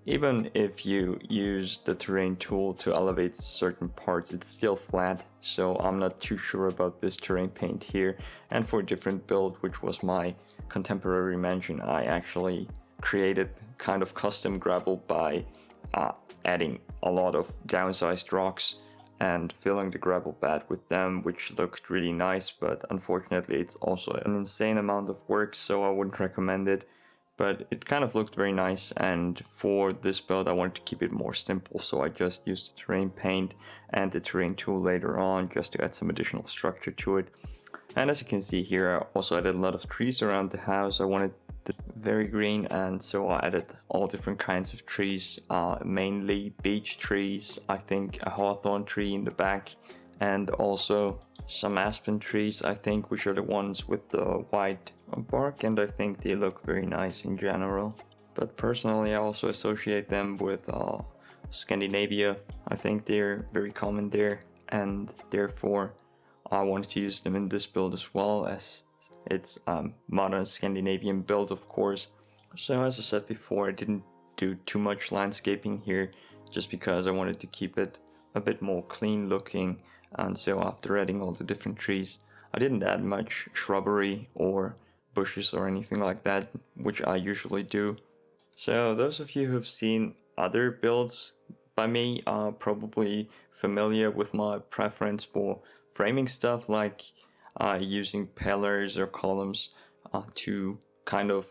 even if you use the terrain tool to elevate certain parts, it's still flat, so I'm not too sure about this terrain paint here. And for a different build, which was my contemporary mansion, I actually created kind of custom gravel by adding a lot of downsized rocks and filling the gravel bed with them, which looked really nice, but unfortunately it's also an insane amount of work, so I wouldn't recommend it. But it kind of looked very nice, and for this build I wanted to keep it more simple, so I just used the terrain paint and the terrain tool later on just to add some additional structure to it. And as you can see here, I also added a lot of trees around the house. I wanted it very green, and so I added all different kinds of trees, mainly beech trees, I think a hawthorn tree in the back, and also some aspen trees, I think, which are the ones with the white bark, and I think they look very nice in general. But personally I also associate them with Scandinavia. I think they're very common there, and therefore I wanted to use them in this build as well, as it's modern Scandinavian build, of course. So as I said before, I didn't do too much landscaping here, just because I wanted to keep it a bit more clean looking. And so after adding all the different trees, I didn't add much shrubbery or bushes or anything like that, which I usually do. So those of you who've seen other builds by me are probably familiar with my preference for framing stuff, like using pillars or columns to kind of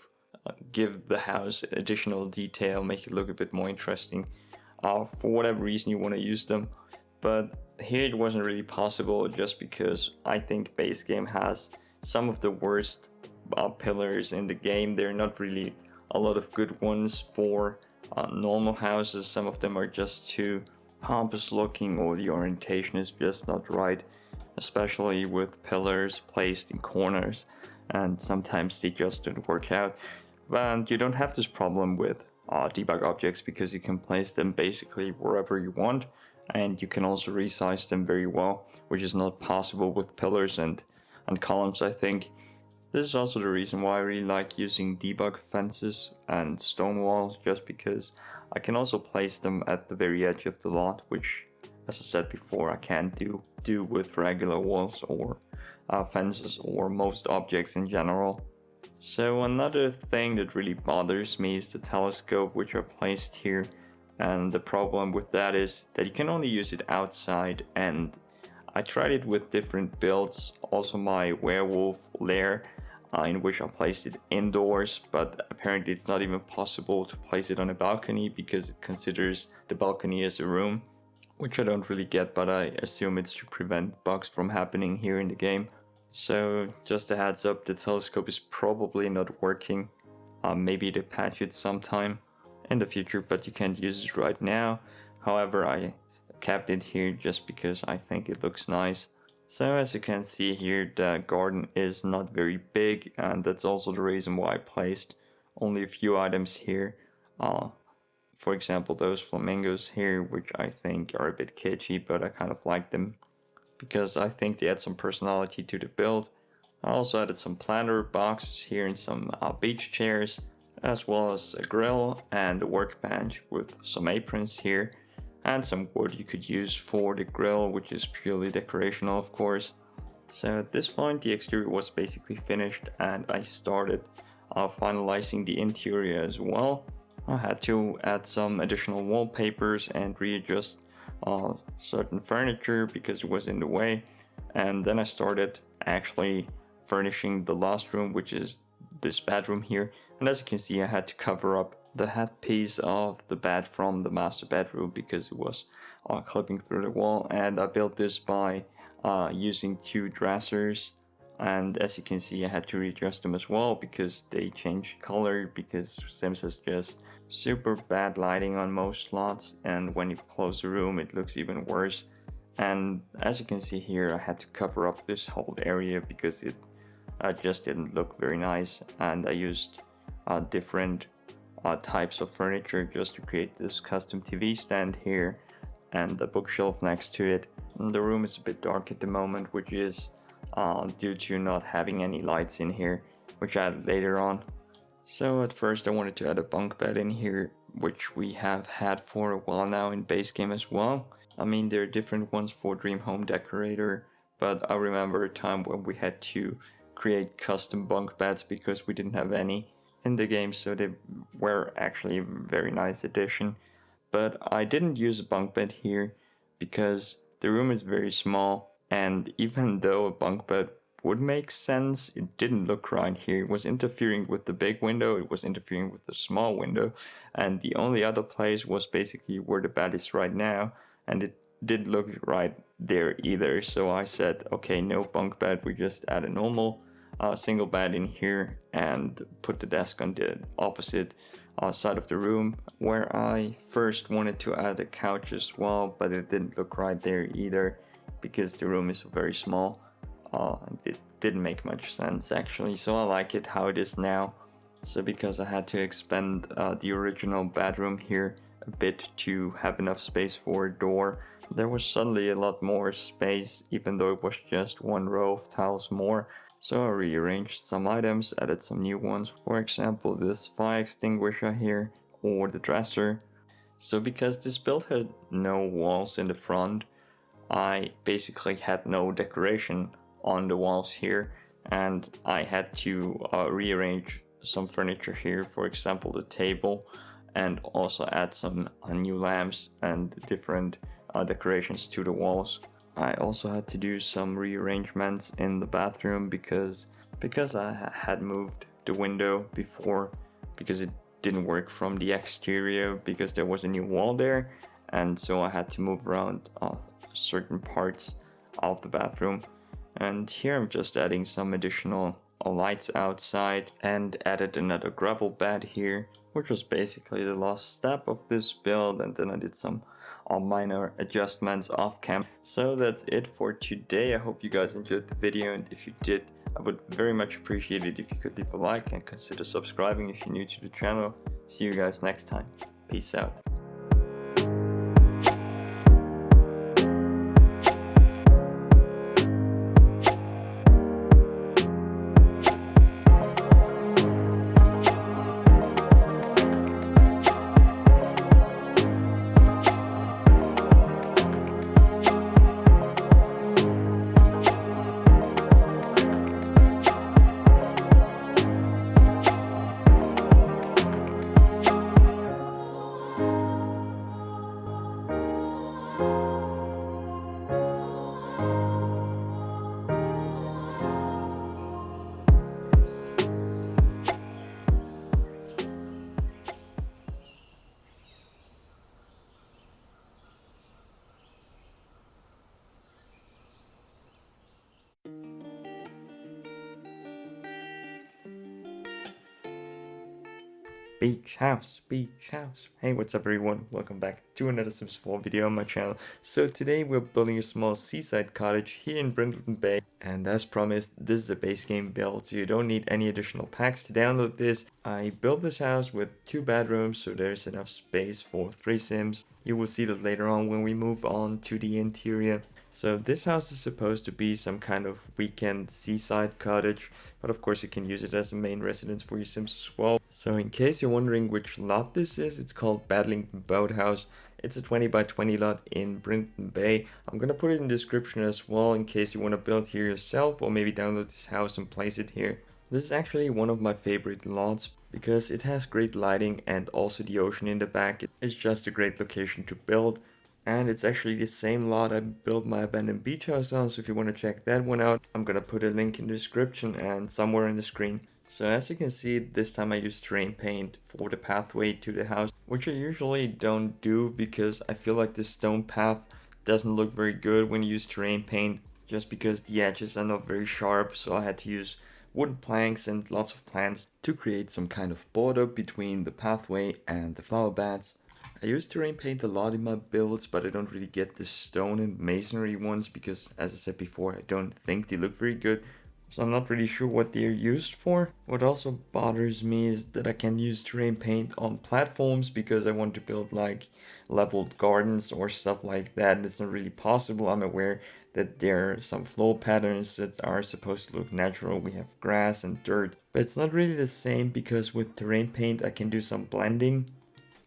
give the house additional detail, make it look a bit more interesting, for whatever reason you want to use them. But here it wasn't really possible, just because I think base game has some of the worst pillars in the game. They're not really a lot of good ones for normal houses. Some of them are just too pompous looking, or the orientation is just not right, especially with pillars placed in corners, and sometimes they just don't work out. And you don't have this problem with debug objects, because you can place them basically wherever you want, and you can also resize them very well, which is not possible with pillars and columns, I think. This is also the reason why I really like using debug fences and stone walls, just because I can also place them at the very edge of the lot, which, as I said before, I can't do with regular walls or fences or most objects in general. So another thing that really bothers me is the telescope, which are placed here. And the problem with that is that you can only use it outside, and I tried it with different builds, also my werewolf lair, in which I placed it indoors, but apparently it's not even possible to place it on a balcony, because it considers the balcony as a room, which I don't really get, but I assume it's to prevent bugs from happening here in the game. So just a heads up, the telescope is probably not working. Maybe they patch it sometime in the future, but you can't use it right now. However, I kept it here just because I think it looks nice. So as you can see here, the garden is not very big, and that's also the reason why I placed only a few items here. For example, those flamingos here, which I think are a bit kitschy, but I kind of like them because I think they add some personality to the build. I also added some planter boxes here and some beach chairs, as well as a grill and a workbench with some aprons here, and some wood you could use for the grill, which is purely decorational, of course. So at this point the exterior was basically finished, and I started finalizing the interior as well. I had to add some additional wallpapers and readjust certain furniture because it was in the way, and then I started actually furnishing the last room, which is this bedroom here. And as you can see, I had to cover up the headpiece of the bed from the master bedroom because it was clipping through the wall, and I built this by using two dressers. And as you can see, I had to readjust them as well because they changed color, because Sims has just super bad lighting on most slots, and when you close the room it looks even worse. And as you can see here, I had to cover up this whole area because it just didn't look very nice, and I used different types of furniture just to create this custom TV stand here and the bookshelf next to it. And the room is a bit dark at the moment, which is due to not having any lights in here, which I added later on. So at first I wanted to add a bunk bed in here, which we have had for a while now in base game as well. I mean, there are different ones for Dream Home Decorator, but I remember a time when we had to create custom bunk beds because we didn't have any in the game, so they were actually a very nice addition. But I didn't use a bunk bed here because the room is very small, and even though a bunk bed would make sense, it didn't look right here. It was interfering with the big window, it was interfering with the small window, and the only other place was basically where the bed is right now, and it didn't look right there either. So I said, okay, no bunk bed, we just add a normal single bed in here and put the desk on the opposite side of the room, where I first wanted to add a couch as well, but it didn't look right there either because the room is very small. It didn't make much sense actually, so I like it how it is now. So because I had to expand the original bedroom here a bit to have enough space for a door, there was suddenly a lot more space, even though it was just one row of tiles more. So I rearranged some items, added some new ones, for example this fire extinguisher here, or the dresser. So because this build had no walls in the front, I basically had no decoration on the walls here, and I had to rearrange some furniture here, for example the table, and also add some new lamps and different decorations to the walls. I also had to do some rearrangements in the bathroom because I had moved the window before, because it didn't work from the exterior because there was a new wall there, and so I had to move around certain parts of the bathroom. And here I'm just adding some additional lights outside, and added another gravel bed here, which was basically the last step of this build, and then I did some minor adjustments off cam. So that's it for today. I hope you guys enjoyed the video, and if you did, I would very much appreciate it if you could leave a like and consider subscribing if you're new to the channel. See you guys next time. Peace out. Beach house, beach house. Hey, what's up everyone? Welcome back to another Sims 4 video on my channel. So today we're building a small seaside cottage here in Brindleton Bay. And as promised, this is a base game build, so you don't need any additional packs to download this. I built this house with 2 bedrooms, so there's enough space for 3 Sims. You will see that later on when we move on to the interior. So this house is supposed to be some kind of weekend seaside cottage, but of course you can use it as a main residence for your Sims as well. So in case you're wondering which lot this is, it's called Badlington Boathouse. It's a 20 by 20 lot in Brinton Bay. I'm gonna put it in the description as well in case you want to build here yourself, or maybe download this house and place it here. This is actually one of my favorite lots because it has great lighting and also the ocean in the back. It's just a great location to build. And it's actually the same lot I built my abandoned beach house on, so if you want to check that one out, I'm gonna put a link in the description and somewhere in the screen. So as you can see, this time I used terrain paint for the pathway to the house, which I usually don't do because I feel like the stone path doesn't look very good when you use terrain paint, just because the edges are not very sharp, so I had to use wooden planks and lots of plants to create some kind of border between the pathway and the flower beds. I use terrain paint a lot in my builds, but I don't really get the stone and masonry ones because, as I said before, I don't think they look very good. So I'm not really sure what they're used for. What also bothers me is that I can use terrain paint on platforms because I want to build like leveled gardens or stuff like that, and it's not really possible. I'm aware that there are some flow patterns that are supposed to look natural. We have grass and dirt, but it's not really the same because with terrain paint I can do some blending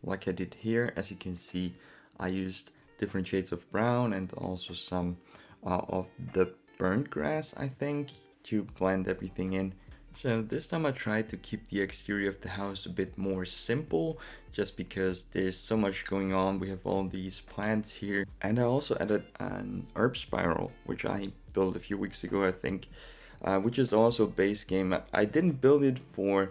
like I did here. As you can see, I used different shades of brown and also some of the burnt grass, I think, to blend everything in. So this time I tried to keep the exterior of the house a bit more simple, just because there's so much going on. We have all these plants here, and I also added an herb spiral, which I built a few weeks ago, I think, which is also base game. I didn't build it for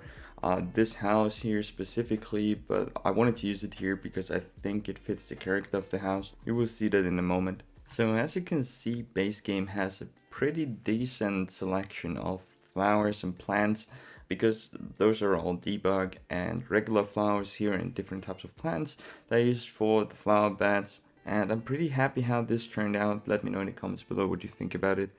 this house here specifically, but I wanted to use it here because I think it fits the character of the house. You will see that in a moment. So as you can see, base game has a pretty decent selection of flowers and plants, because those are all debug and regular flowers here and different types of plants that I used for the flower beds. And I'm pretty happy how this turned out. Let me know in the comments below what you think about it.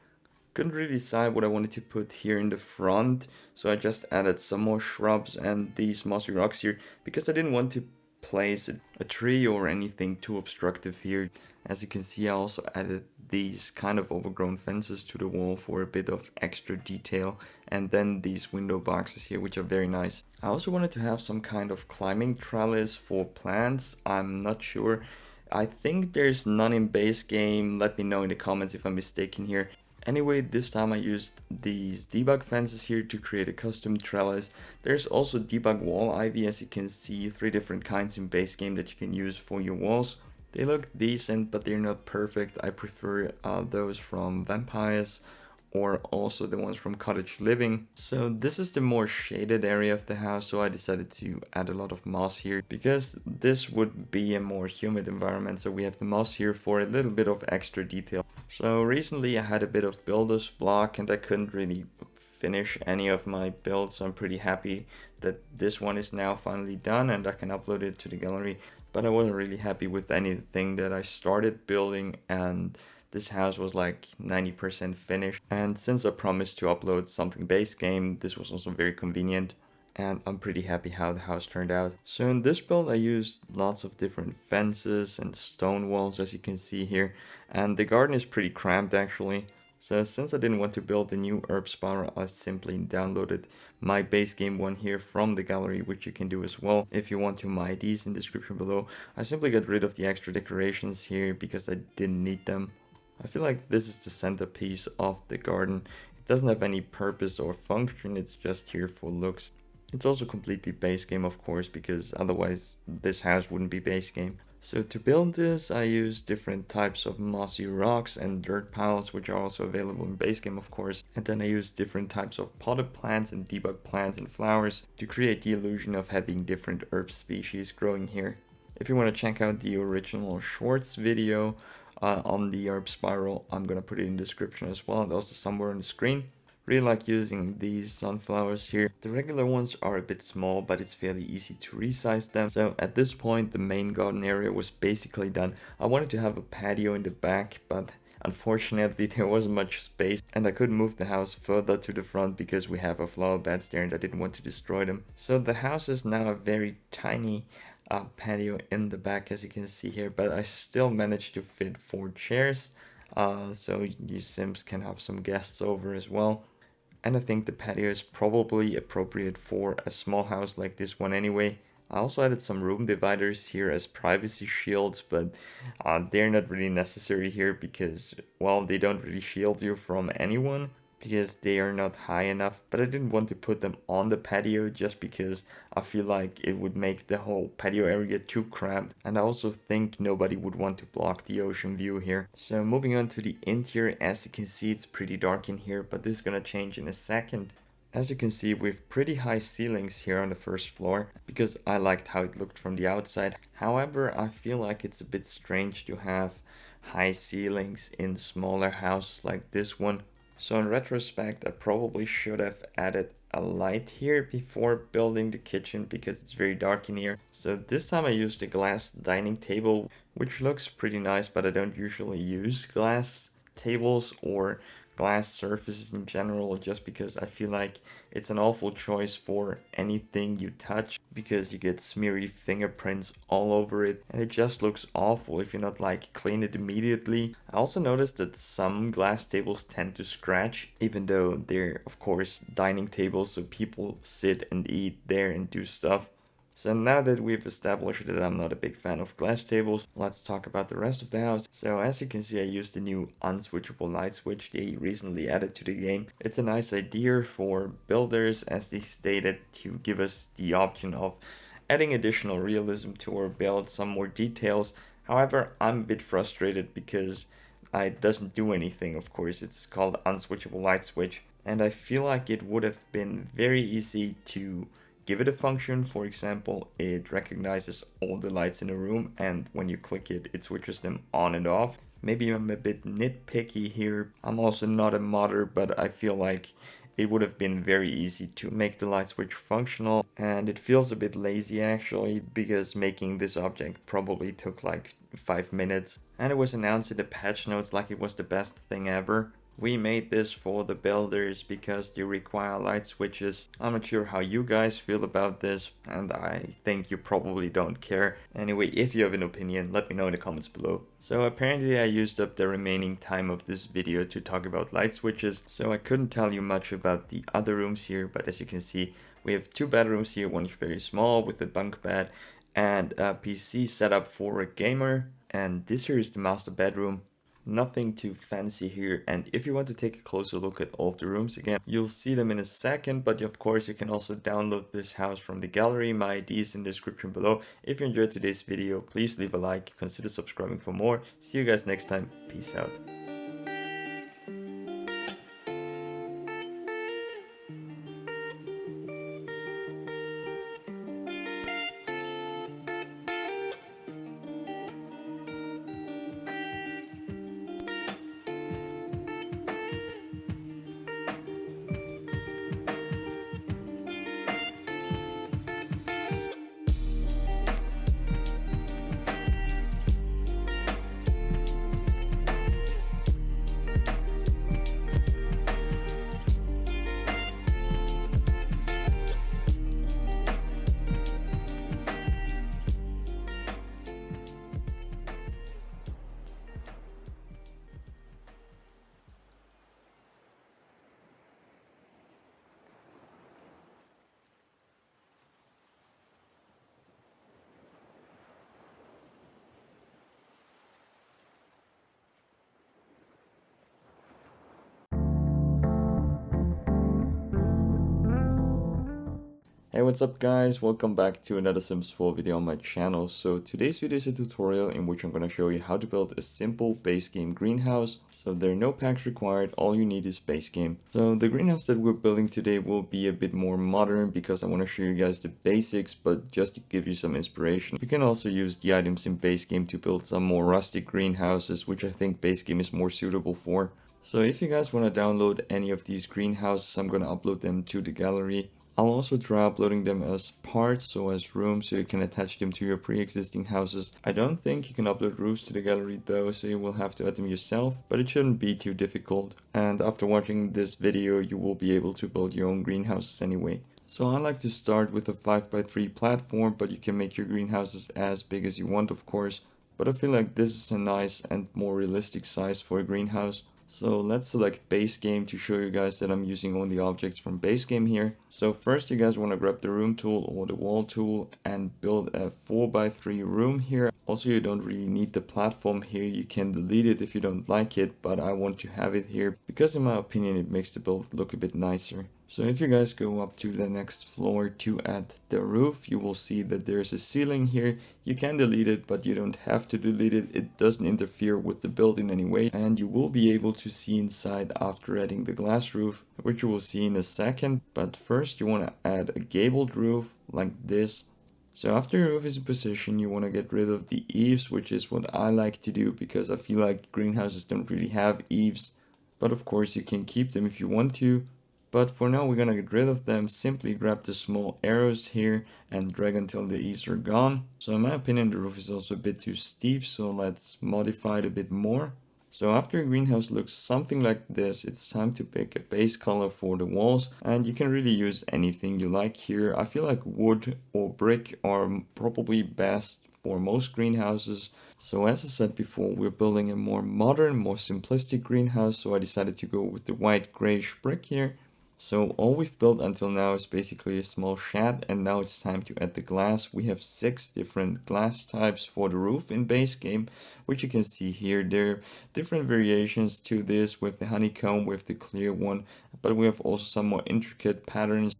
Couldn't really decide what I wanted to put here in the front, so I just added some more shrubs and these mossy rocks here because I didn't want to place a tree or anything too obstructive here. As you can see, I also added these kind of overgrown fences to the wall for a bit of extra detail, and then these window boxes here, which are very nice. I also wanted to have some kind of climbing trellis for plants. I'm not sure. I think there's none in base game. Let me know in the comments if I'm mistaken here. Anyway, this time I used these debug fences here to create a custom trellis. There's also debug wall ivy, as you can see, 3 different kinds in base game that you can use for your walls. They look decent, but they're not perfect. I prefer those from Vampires, or also the ones from Cottage living. So this is the more shaded area of the house, so I decided to add a lot of moss here because this would be a more humid environment. So we have the moss here for a little bit of extra detail. So recently I had a bit of builder's block and I couldn't really finish any of my builds, so I'm pretty happy that this one is now finally done and I can upload it to the gallery. But I wasn't really happy with anything that I started building, and this house was like 90% finished. And since I promised to upload something base game, this was also very convenient. And I'm pretty happy how the house turned out. So in this build I used lots of different fences and stone walls, as you can see here. And the garden is pretty cramped actually. So since I didn't want to build a new herb spiral, I simply downloaded my base game one here from the gallery, which you can do as well if you want to. My IDs in the description below. I simply got rid of the extra decorations here because I didn't need them. I feel like this is the centerpiece of the garden. It doesn't have any purpose or function, it's just here for looks. It's also completely base game, of course, because otherwise this house wouldn't be base game. So to build this, I used different types of mossy rocks and dirt piles, which are also available in base game, of course. And then I used different types of potted plants and debug plants and flowers to create the illusion of having different herb species growing here. If you want to check out the original shorts video on the herb spiral, I'm gonna put it in the description as well, and also somewhere on the screen. Really like using these sunflowers here. The regular ones are a bit small, but it's fairly easy to resize them. So at this point, the main garden area was basically done. I wanted to have a patio in the back, but unfortunately there wasn't much space and I couldn't move the house further to the front because we have our flower beds there and I didn't want to destroy them. So the house is now a very tiny patio in the back, as you can see here, but I still managed to fit 4 chairs. So you Sims can have some guests over as well. And I think the patio is probably appropriate for a small house like this one anyway. I also added some room dividers here as privacy shields, but they're not really necessary here because, well, they don't really shield you from anyone because they are not high enough. But I didn't want to put them on the patio just because I feel like it would make the whole patio area too cramped. And I also think nobody would want to block the ocean view here. So moving on to the interior, as you can see, it's pretty dark in here, but this is gonna change in a second. As you can see, we have pretty high ceilings here on the first floor because I liked how it looked from the outside. However, I feel like it's a bit strange to have high ceilings in smaller houses like this one. So in retrospect, I probably should have added a light here before building the kitchen because it's very dark in here. So this time I used a glass dining table, which looks pretty nice, but I don't usually use glass tables or glass surfaces in general, just because I feel like it's an awful choice for anything you touch, because you get smeary fingerprints all over it and it just looks awful if you're not like clean it immediately. I also noticed that some glass tables tend to scratch, even though they're of course dining tables, so people sit and eat there and do stuff. So now that we've established that I'm not a big fan of glass tables, let's talk about the rest of the house. So as you can see, I used the new unswitchable light switch they recently added to the game. It's a nice idea for builders, as they stated, to give us the option of adding additional realism to our build, some more details. However, I'm a bit frustrated because it doesn't do anything, of course. It's called unswitchable light switch, and I feel like it would have been very easy to give it a function. For example, it recognizes all the lights in a room, and when you click it, it switches them on and off. Maybe I'm a bit nitpicky here. I'm also not a modder, but I feel like it would have been very easy to make the light switch functional, and it feels a bit lazy actually, because making this object probably took like 5 minutes, and it was announced in the patch notes like it was the best thing ever. We made this for the builders because they require light switches. I'm not sure how you guys feel about this, and I think you probably don't care. Anyway, if you have an opinion, let me know in the comments below. So apparently I used up the remaining time of this video to talk about light switches, so I couldn't tell you much about the other rooms here, but as you can see, we have two bedrooms here. One is very small with a bunk bed and a PC setup for a gamer, and this here is the master bedroom. Nothing too fancy here, and if you want to take a closer look at all of the rooms again, you'll see them in a second, but of course you can also download this house from the gallery. My ID is in the description below. If you enjoyed today's video, please leave a like, consider subscribing for more. See you guys next time, peace out. Hey, what's up guys, welcome back to another Sims 4 video on my channel. So today's video is a tutorial in which I'm going to show you how to build a simple base game greenhouse. So there are no packs required, all you need is base game. So the greenhouse that we're building today will be a bit more modern because I want to show you guys the basics, but just to give you some inspiration. You can also use the items in base game to build some more rustic greenhouses, which I think base game is more suitable for. So if you guys want to download any of these greenhouses, I'm going to upload them to the gallery. I'll also try uploading them as parts, so as rooms, so you can attach them to your pre-existing houses. I don't think you can upload roofs to the gallery though, so you will have to add them yourself, but it shouldn't be too difficult. And after watching this video, you will be able to build your own greenhouses anyway. So I like to start with a 5x3 platform, but you can make your greenhouses as big as you want, of course. But I feel like this is a nice and more realistic size for a greenhouse. So let's select base game to show you guys that I'm using only objects from base game here. So first you guys want to grab the room tool or the wall tool and build a 4x3 room here. Also, you don't really need the platform here, you can delete it if you don't like it, but I want to have it here because in my opinion it makes the build look a bit nicer. So if you guys go up to the next floor to add the roof, you will see that there's a ceiling here. You can delete it, but you don't have to delete it. It doesn't interfere with the building anyway, and you will be able to see inside after adding the glass roof, which you will see in a second. But first you want to add a gabled roof like this. So after your roof is in position, you want to get rid of the eaves, which is what I like to do because I feel like greenhouses don't really have eaves. But of course you can keep them if you want to. But for now we're gonna get rid of them. Simply grab the small arrows here and drag until the eaves are gone. So in my opinion the roof is also a bit too steep, so let's modify it a bit more. So after a greenhouse looks something like this, it's time to pick a base color for the walls, and you can really use anything you like here. I feel like wood or brick are probably best for most greenhouses. So as I said before, we're building a more modern, more simplistic greenhouse, so I decided to go with the white grayish brick here. So all we've built until now is basically a small shed, and now it's time to add the glass. We have 6 different glass types for the roof in base game, which you can see here. There are different variations to this with the honeycomb, with the clear one, but we have also some more intricate patterns,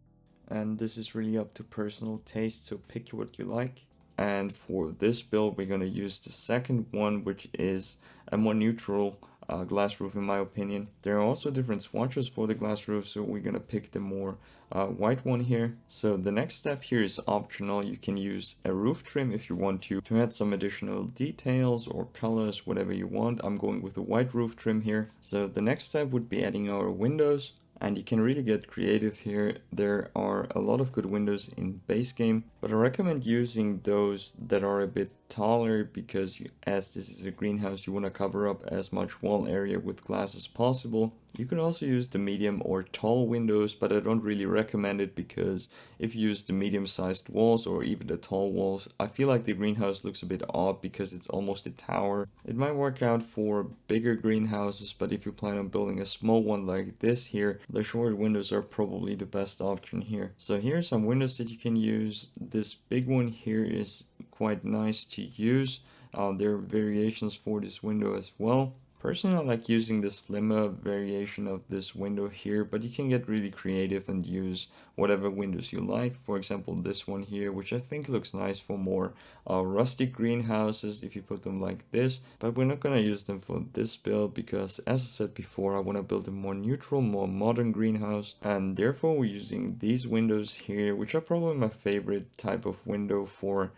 and this is really up to personal taste, so pick what you like. And for this build, we're going to use the second one, which is a more neutral glass roof in my opinion. There are also different swatches for the glass roof, so we're going to pick the more white one here. So the next step here is optional. You can use a roof trim if you want to add some additional details or colors, whatever you want. I'm going with a white roof trim here. So the next step would be adding our windows. And you can really get creative here. There are a lot of good windows in base game, but I recommend using those that are a bit taller because as this is a greenhouse, you want to cover up as much wall area with glass as possible. You can also use the medium or tall windows, but I don't really recommend it because if you use the medium-sized walls or even the tall walls, I feel like the greenhouse looks a bit odd because it's almost a tower. It might work out for bigger greenhouses, but if you plan on building a small one like this here, the short windows are probably the best option here. So here are some windows that you can use. This big one here is quite nice to use. There are variations for this window as well. Personally, I like using the slimmer variation of this window here, but you can get really creative and use whatever windows you like. For example, this one here, which I think looks nice for more rustic greenhouses if you put them like this, but we're not going to use them for this build because, as I said before, I want to build a more neutral, more modern greenhouse, and therefore we're using these windows here, which are probably my favorite type of window for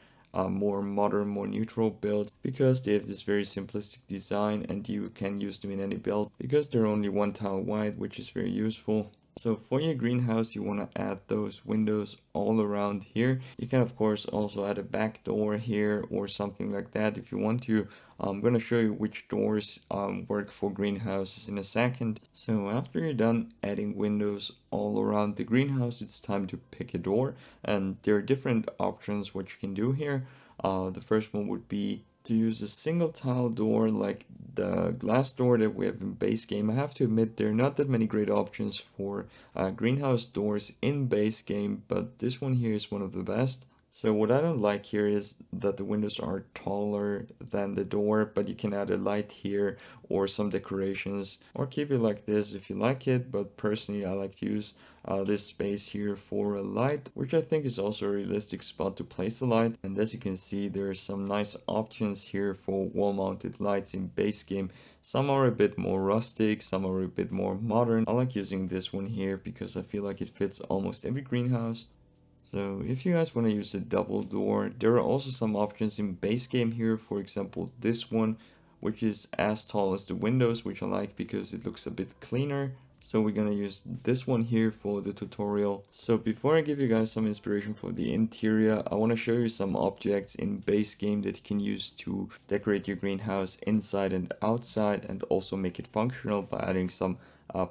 more modern, more neutral builds because they have this very simplistic design and you can use them in any build because they're only one tile wide, which is very useful. So for your greenhouse, you want to add those windows all around here. You can of course also add a back door here or something like that if you want to. I'm going to show you which doors work for greenhouses in a second. So after you're done adding windows all around the greenhouse, it's time to pick a door, and there are different options what you can do here. The first one would be to use a single tile door like the glass door that we have in base game. I have to admit there are not that many great options for greenhouse doors in base game, but this one here is one of the best. So what I don't like here is that the windows are taller than the door, but you can add a light here or some decorations or keep it like this if you like it. But personally, I like to use this space here for a light, which I think is also a realistic spot to place a light. And as you can see, there are some nice options here for wall-mounted lights in base game. Some are a bit more rustic, some are a bit more modern. I like using this one here because I feel like it fits almost every greenhouse. So if you guys want to use a double door, there are also some options in base game here. For example, this one, which is as tall as the windows, which I like because it looks a bit cleaner. So we're gonna use this one here for the tutorial. So before I give you guys some inspiration for the interior, I want to show you some objects in base game that you can use to decorate your greenhouse inside and outside and also make it functional by adding some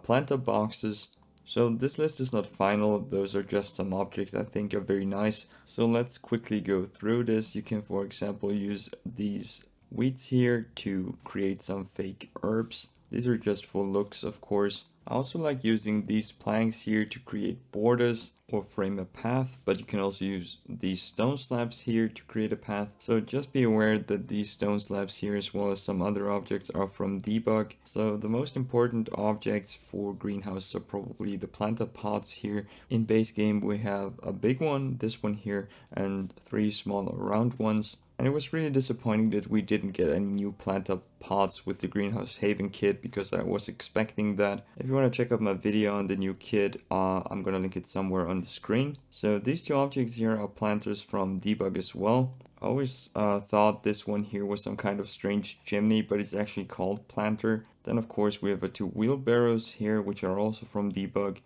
planter boxes. So this list is not final, those are just some objects I think are very nice. So let's quickly go through this. You can for example use these weeds here to create some fake herbs. These are just for looks of course. I also like using these planks here to create borders or frame a path, but you can also use these stone slabs here to create a path. So just be aware that these stone slabs here as well as some other objects are from debug. So the most important objects for greenhouses are probably the planter pots here. In base game we have a big one, this one here, and 3 smaller round ones. And it was really disappointing that we didn't get any new planter pots with the Greenhouse Haven kit because I was expecting that. If you want to check out my video on the new kit, I'm going to link it somewhere on the screen. So these 2 objects here are planters from debug as well. I always thought this one here was some kind of strange chimney, but it's actually called planter. Then of course we have 2 wheelbarrows here, which are also from debug.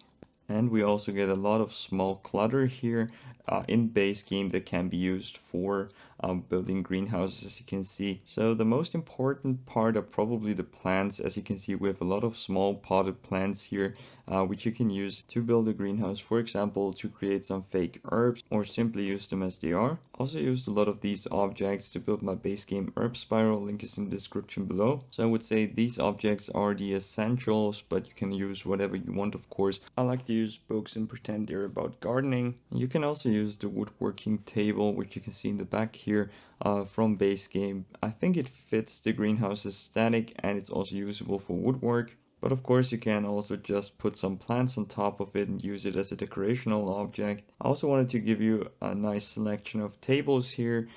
And we also get a lot of small clutter here in base game that can be used for building greenhouses, as you can see. So the most important part are probably the plants. As you can see, we have a lot of small potted plants here, which you can use to build a greenhouse, for example, to create some fake herbs or simply use them as they are. Also used a lot of these objects to build my base game herb spiral. Link is in the description below. So I would say these objects are the essentials, but you can use whatever you want, of course. I like to use books and pretend they're about gardening. You can also use the woodworking table, which you can see in the back here, from base game. I think it fits the greenhouse aesthetic and it's also usable for woodwork. But of course you can also just put some plants on top of it and use it as a decorational object. I also wanted to give you a nice selection of tables here.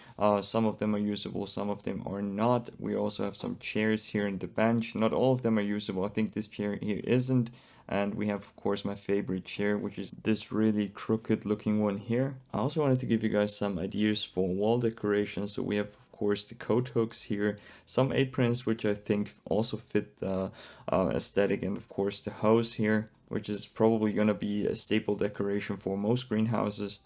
Some of them are usable, some of them are not. We also have some chairs here and the bench. Not all of them are usable. I think this chair here isn't. And we have, of course, my favorite chair, which is this really crooked looking one here. I also wanted to give you guys some ideas for wall decoration. So we have, of course, the coat hooks here, some aprons, which I think also fit the aesthetic, and of course the hose here, which is probably going to be a staple decoration for most greenhouses.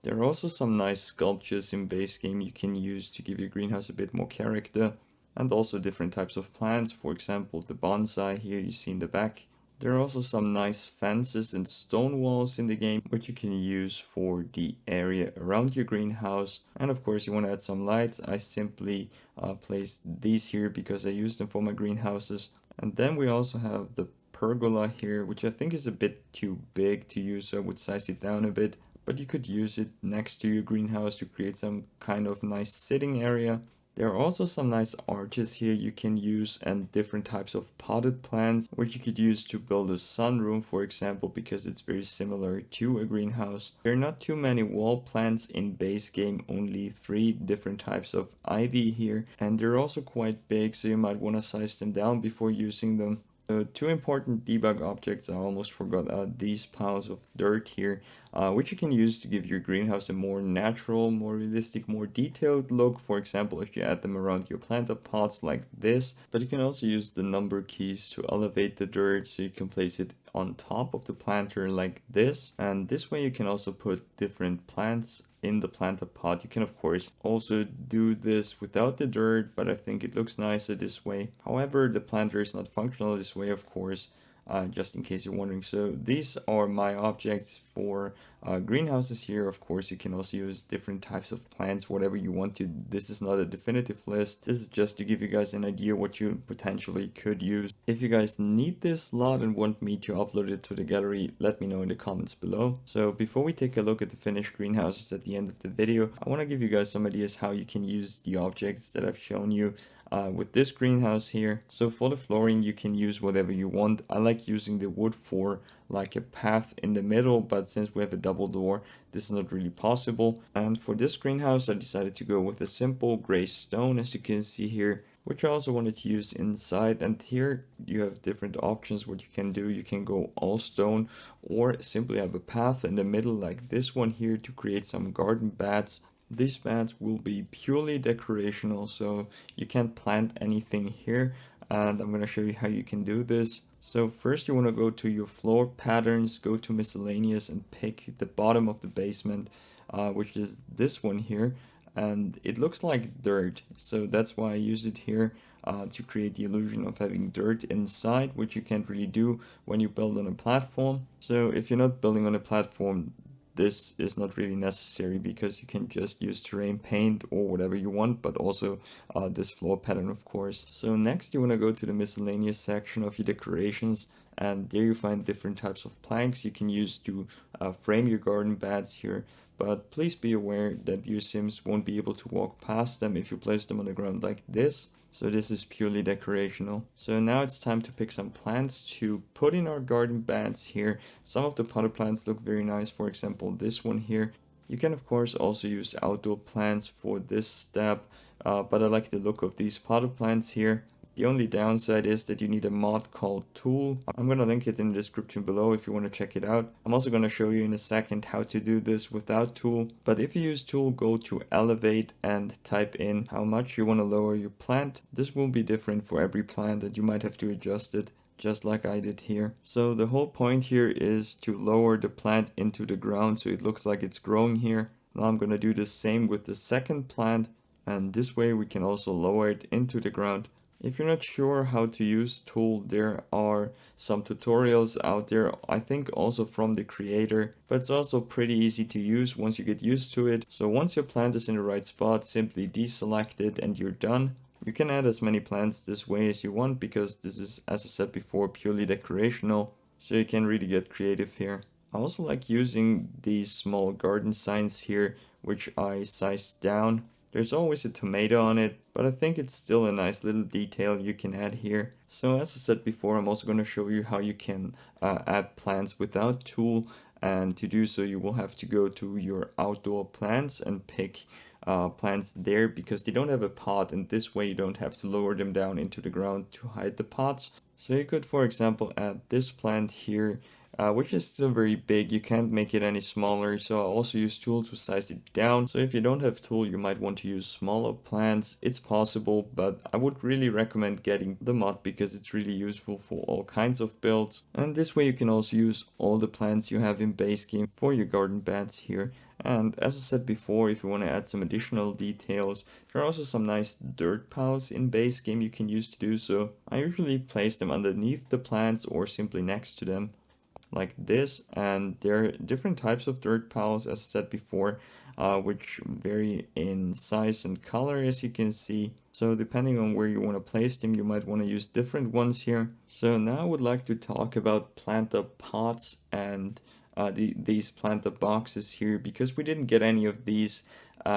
There are also some nice sculptures in base game you can use to give your greenhouse a bit more character, and also different types of plants. For example, the bonsai here you see in the back. There are also some nice fences and stone walls in the game, which you can use for the area around your greenhouse. And of course, you want to add some lights. I simply placed these here because I use them for my greenhouses. And then we also have the pergola here, which I think is a bit too big to use, so I would size it down a bit. But you could use it next to your greenhouse to create some kind of nice sitting area. There are also some nice arches here you can use, and different types of potted plants, which you could use to build a sunroom, for example, because it's very similar to a greenhouse. There are not too many wall plants in base game, only 3 different types of ivy here, and they're also quite big, so you might want to size them down before using them. 2 important debug objects I almost forgot, these piles of dirt here, which you can use to give your greenhouse a more natural, more realistic, more detailed look. For example, if you add them around your planter pots like this. But you can also use the number keys to elevate the dirt, so you can place it on top of the planter like this. And this way you can also put different plants in the planter pot. You can of course also do this without the dirt, but I think it looks nicer this way. However, the planter is not functional this way, of course, just in case you're wondering. So these are my objects for greenhouses here. Of course, you can also use different types of plants, whatever you want to. This is not a definitive list. This is just to give you guys an idea what you potentially could use. If you guys need this lot and want me to upload it to the gallery, let me know in the comments below. So before we take a look at the finished greenhouses at the end of the video, I want to give you guys some ideas how you can use the objects that I've shown you with this greenhouse here. So for the flooring, you can use whatever you want. I like using the wood for like a path in the middle, but since we have a double door, this is not really possible. And for this greenhouse, I decided to go with a simple gray stone, as you can see here, which I also wanted to use inside. And here you have different options what you can do. You can go all stone or simply have a path in the middle like this one here to create some garden beds. These beds will be purely decorational, so you can't plant anything here, and I'm going to show you how you can do this. So first you want to go to your floor patterns, go to miscellaneous and pick the bottom of the basement, which is this one here, and it looks like dirt, so that's why I use it here to create the illusion of having dirt inside, which you can't really do when you build on a platform. So if you're not building on a platform, this is not really necessary because you can just use terrain paint or whatever you want, but also this floor pattern, of course. So next you want to go to the miscellaneous section of your decorations, and there you find different types of planks you can use to frame your garden beds here. But please be aware that your Sims won't be able to walk past them if you place them on the ground like this. So this is purely decorational. So now it's time to pick some plants to put in our garden beds here. Some of the potted plants look very nice, for example this one here. You can of course also use outdoor plants for this step, but I like the look of these potted plants here. The only downside is that you need a mod called Tool. I'm going to link it in the description below if you want to check it out. I'm also going to show you in a second how to do this without Tool. But if you use Tool, go to Elevate and type in how much you want to lower your plant. This will be different for every plant and you might have to adjust it, just like I did here. So the whole point here is to lower the plant into the ground so it looks like it's growing here. Now I'm going to do the same with the second plant. and this way we can also lower it into the ground. If you're not sure how to use tool, there are some tutorials out there, I think also from the creator, but it's also pretty easy to use once you get used to it. So once your plant is in the right spot, simply deselect it and you're done. You can add as many plants this way as you want because this is, as I said before, purely decorational, so you can really get creative here. I also like using these small garden signs here, which I sized down. There's always a tomato on it, but I think it's still a nice little detail you can add here. So as I said before, I'm also going to show you how you can add plants without tool, and to do so you will have to go to your outdoor plants and pick plants there because they don't have a pot, and this way you don't have to lower them down into the ground to hide the pots. So you could, for example, add this plant here, which is still very big. You can't make it any smaller, so I also use tool to size it down. So if you don't have tool, you might want to use smaller plants. It's possible, but I would really recommend getting the mod because it's really useful for all kinds of builds. And this way you can also use all the plants you have in base game for your garden beds here. And as I said before, if you want to add some additional details, there are also some nice dirt piles in base game you can use to do so. I usually place them underneath the plants or simply next to them, like this, and there are different types of dirt piles, as I said before, which vary in size and color, as you can see. So depending on where you want to place them, you might want to use different ones here. So now I would like to talk about planter pots and these planter boxes here, because we didn't get any of these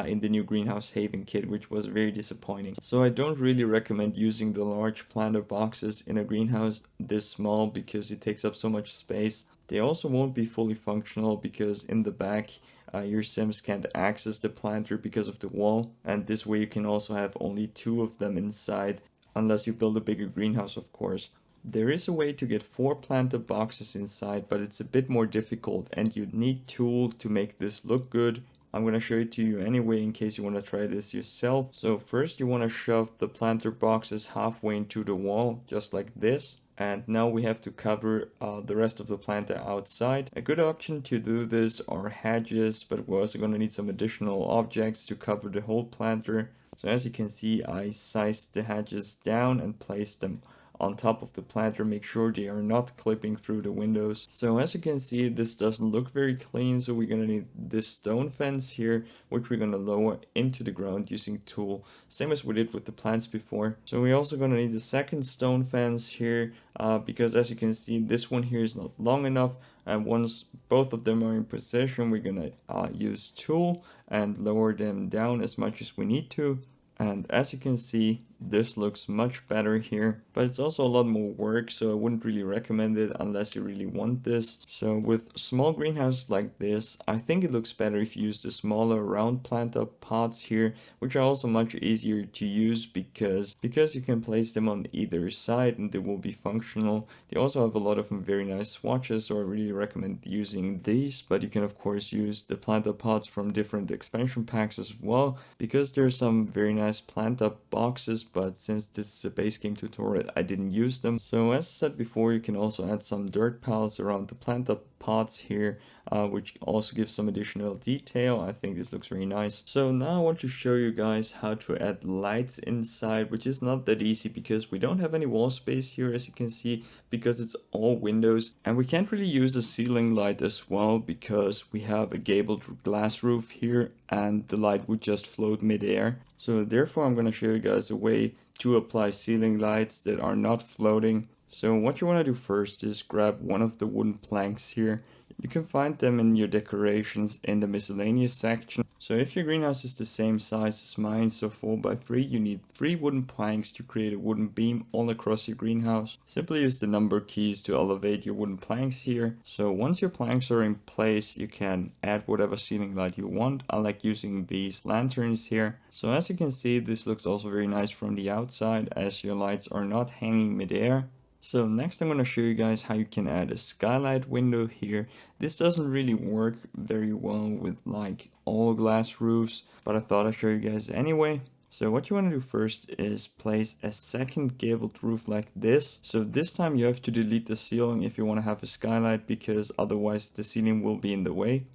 in the new Greenhouse Haven kit, which was very disappointing. So I don't really recommend using the large planter boxes in a greenhouse this small because it takes up so much space. They also won't be fully functional because in the back your Sims can't access the planter because of the wall, and this way you can also have only 2 of them inside, unless you build a bigger greenhouse, of course. There is a way to get 4 planter boxes inside, but it's a bit more difficult and you need tool to make this look good. I'm going to show it to you anyway in case you want to try this yourself. So first you want to shove the planter boxes halfway into the wall, just like this. And now we have to cover the rest of the planter outside. A good option to do this are hedges, but we're also going to need some additional objects to cover the whole planter. So as you can see, I sized the hedges down and placed them on top of the planter. Make sure they are not clipping through the windows. So as you can see, this doesn't look very clean, so we're gonna need this stone fence here, which we're gonna lower into the ground using tool, same as we did with the plants before. So we're also gonna need the second stone fence here, because as you can see, this one here is not long enough, and once both of them are in position, we're gonna use tool and lower them down as much as we need to. And as you can see, this looks much better here, but it's also a lot more work, so I wouldn't really recommend it unless you really want this. So with small greenhouses like this, I think it looks better if you use the smaller round planter pots here, which are also much easier to use because you can place them on either side and they will be functional. They also have a lot of very nice swatches, so I really recommend using these, but you can of course use the planter pots from different expansion packs as well, because there's some very nice planter boxes, but since this is a base game tutorial, I didn't use them. So as I said before, you can also add some dirt piles around the planter pots here, which also gives some additional detail. I think this looks very nice. So now I want to show you guys how to add lights inside, which is not that easy because we don't have any wall space here, as you can see, because it's all windows, and we can't really use a ceiling light as well because we have a gabled glass roof here and the light would just float midair. So therefore I'm going to show you guys a way to apply ceiling lights that are not floating. So what you want to do first is grab one of the wooden planks here. You can find them in your decorations in the miscellaneous section. So if your greenhouse is the same size as mine, so 4x3, you need 3 wooden planks to create a wooden beam all across your greenhouse. Simply use the number keys to elevate your wooden planks here. So once your planks are in place, you can add whatever ceiling light you want. I like using these lanterns here. So as you can see, this looks also very nice from the outside as your lights are not hanging midair. So next I'm going to show you guys how you can add a skylight window here. This doesn't really work very well with like all glass roofs, but I thought I'd show you guys anyway. So what you want to do first is place a second gabled roof like this. So this time you have to delete the ceiling if you want to have a skylight, because otherwise the ceiling will be in the way.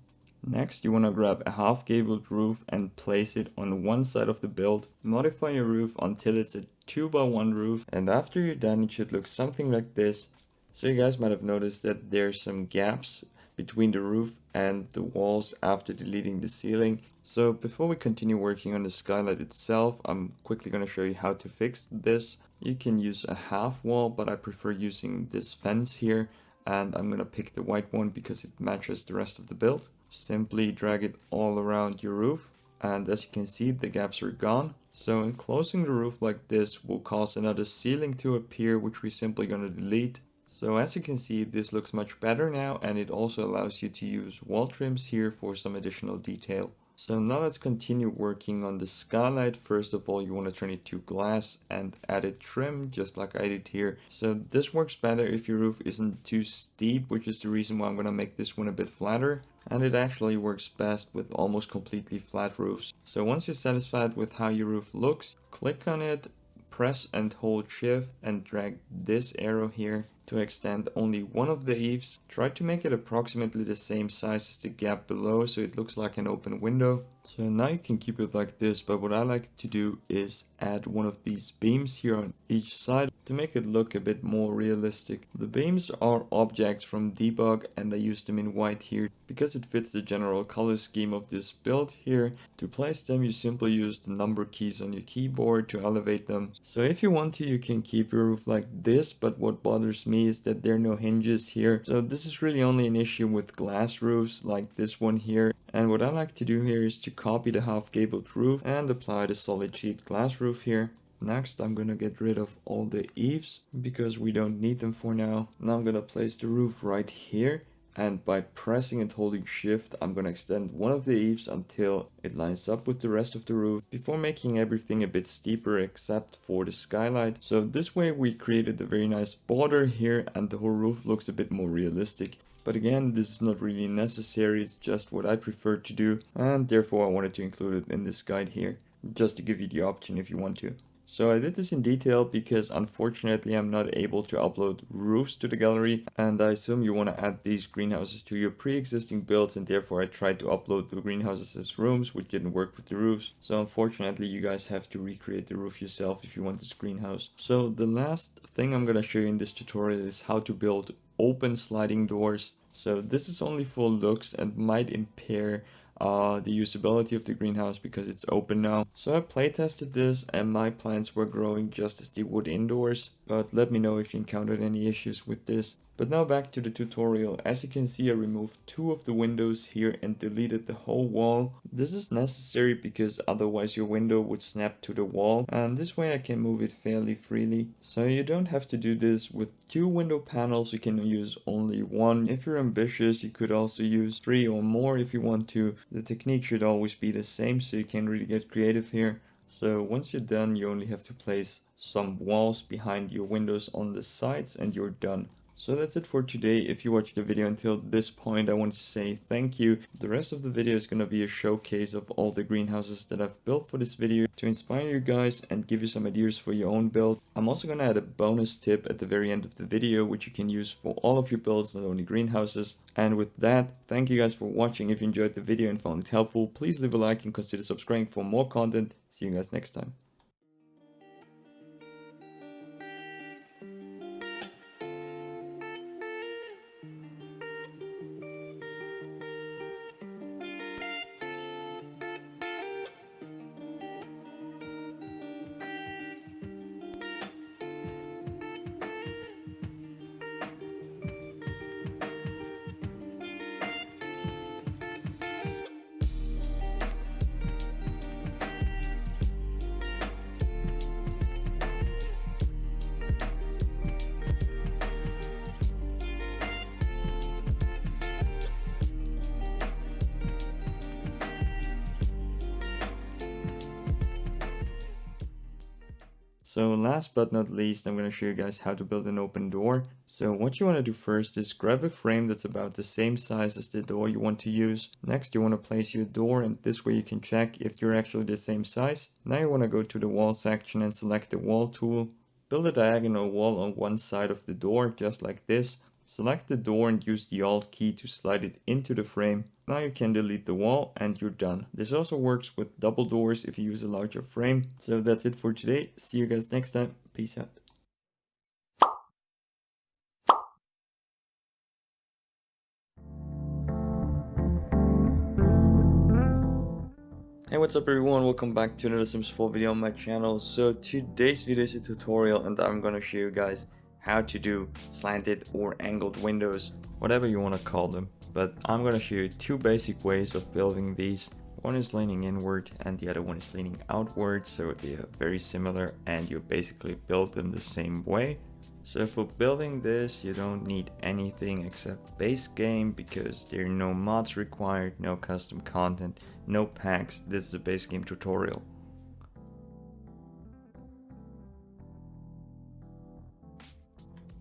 Next, you want to grab a half gabled roof and place it on one side of the build. Modify your roof until it's a 2x1 roof, and after you're done it should look something like this. So you guys might have noticed that there's some gaps between the roof and the walls after deleting the ceiling. So before we continue working on the skylight itself, I'm quickly going to show you how to fix this. You can use a half wall, but I prefer using this fence here, and I'm going to pick the white one because it matches the rest of the build. Simply drag it all around your roof, and as you can see the gaps are gone. So enclosing the roof like this will cause another ceiling to appear, which we're simply going to delete. So as you can see, this looks much better now, and it also allows you to use wall trims here for some additional detail. So now let's continue working on the skylight. First of all, you want to turn it to glass and add a trim just like I did here. So this works better if your roof isn't too steep, which is the reason why I'm going to make this one a bit flatter. And it actually works best with almost completely flat roofs. So once you're satisfied with how your roof looks, click on it, press and hold shift and drag this arrow here to extend only one of the eaves. Try to make it approximately the same size as the gap below so it looks like an open window. So now you can keep it like this, but what I like to do is add one of these beams here on each side to make it look a bit more realistic. The beams are objects from debug, and I use them in white here because it fits the general color scheme of this build here. To place them, you simply use the number keys on your keyboard to elevate them. So if you want to, you can keep your roof like this, but what bothers me is that there are no hinges here. So this is really only an issue with glass roofs like this one here. And what I like to do here is to copy the half gabled roof and apply the solid sheet glass roof here. Next, I'm gonna get rid of all the eaves because we don't need them for now. Now I'm gonna place the roof right here, and by pressing and holding shift, I'm gonna extend one of the eaves until it lines up with the rest of the roof before making everything a bit steeper except for the skylight. So this way we created a very nice border here, and the whole roof looks a bit more realistic. But again, this is not really necessary, it's just what I prefer to do, and therefore I wanted to include it in this guide here, just to give you the option if you want to. So I did this in detail because unfortunately I'm not able to upload roofs to the gallery, and I assume you want to add these greenhouses to your pre-existing builds, and therefore I tried to upload the greenhouses as rooms, which didn't work with the roofs. So unfortunately you guys have to recreate the roof yourself if you want this greenhouse. So the last thing I'm going to show you in this tutorial is how to build open sliding doors. So this is only for looks and might impair the usability of the greenhouse because it's open now. So I playtested this and my plants were growing just as they would indoors, but let me know if you encountered any issues with this. But now back to the tutorial. As you can see, I removed two of the windows here and deleted the whole wall. This is necessary because otherwise your window would snap to the wall, and this way I can move it fairly freely. So you don't have to do this with two window panels, you can use only one. If you're ambitious, you could also use 3 or more if you want to. The technique should always be the same, so you can really get creative here. So once you're done, you only have to place some walls behind your windows on the sides and you're done. So that's it for today. If you watched the video until this point, I want to say thank you. The rest of the video is going to be a showcase of all the greenhouses that I've built for this video to inspire you guys and give you some ideas for your own build. I'm also going to add a bonus tip at the very end of the video, which you can use for all of your builds, not only greenhouses. And with that, thank you guys for watching. If you enjoyed the video and found it helpful, please leave a like and consider subscribing for more content. See you guys next time. So last but not least, I'm going to show you guys how to build an open door. So what you want to do first is grab a frame that's about the same size as the door you want to use. Next, you want to place your door, and this way you can check if you're actually the same size. Now you want to go to the wall section and select the wall tool. Build a diagonal wall on one side of the door, just like this. Select the door and use the Alt key to slide it into the frame. Now you can delete the wall and you're done. This also works with double doors if you use a larger frame. So that's it for today. See you guys next time. Peace out. Hey, what's up everyone, welcome back to another Sims 4 video on my channel. So today's video is a tutorial and I'm gonna show you guys how to do slanted or angled windows, whatever you want to call them. But I'm gonna show you two basic ways of building these. One is leaning inward and the other one is leaning outward, so they are very similar and you basically build them the same way. So for building this, you don't need anything except base game because there are no mods required, no custom content, no packs. This is a base game tutorial.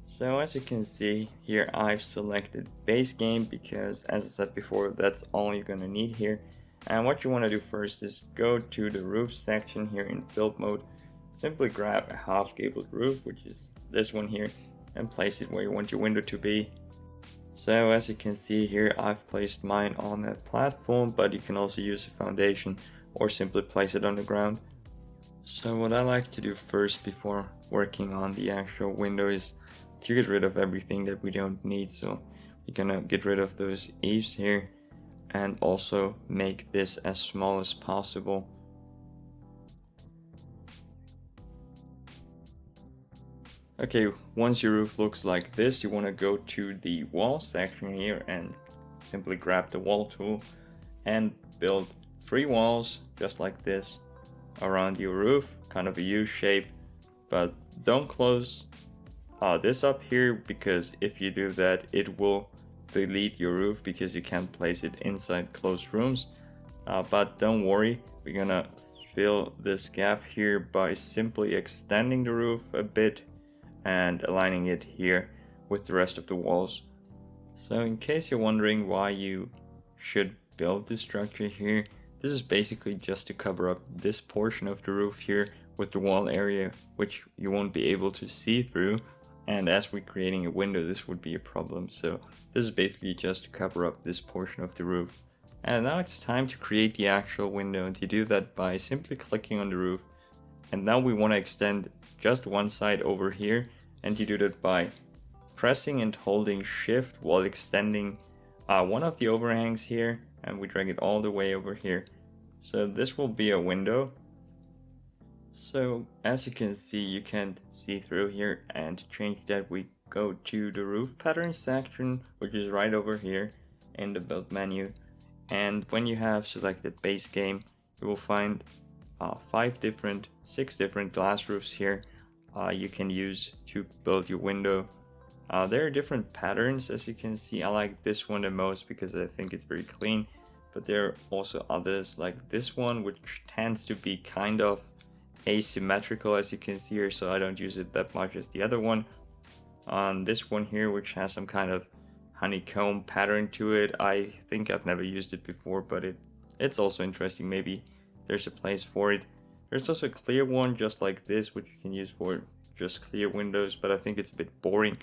So as you can see here, I've selected base game because, as I said before, that's all you're gonna need here. And what you want to do first is go to the roof section here in build mode. Simply grab a half gabled roof, which is this one here, and place it where you want your window to be. So as you can see here, I've placed mine on a platform, but you can also use a foundation or simply place it on the ground. So what I like to do first before working on the actual window is to get rid of everything that we don't need. So we're gonna get rid of those eaves here and also make this as small as possible. Okay, once your roof looks like this, you want to go to the wall section here and simply grab the wall tool and build 3 walls just like this around your roof, kind of a U shape, but don't close this up here, because if you do that it will delete your roof because you can't place it inside closed rooms. But don't worry, we're gonna fill this gap here by simply extending the roof a bit and aligning it here with the rest of the walls. So in case you're wondering why you should build this structure here, this is basically just to cover up this portion of the roof here with the wall area, which you won't be able to see through. And as we're creating a window, this would be a problem. So this is basically just to cover up this portion of the roof. And now it's time to create the actual window, and you do that by simply clicking on the roof. And now we want to extend just one side over here, and you do that by pressing and holding shift while extending one of the overhangs here, and we drag it all the way over here. So this will be a window. So as you can see, you can't see through here, and to change that we go to the roof pattern section, which is right over here in the build menu. And when you have selected base game, you will find 6 different glass roofs here you can use to build your window. There are different patterns, as you can see. I like this one the most because I think it's very clean, but there are also others like this one, which tends to be kind of asymmetrical, as you can see here, so I don't use it that much as the other one. On this one here, which has some kind of honeycomb pattern to it, I think I've never used it before, but it's also interesting. Maybe there's a place for it. There's also a clear one just like this, which you can use for just clear windows, but I think it's a bit boring.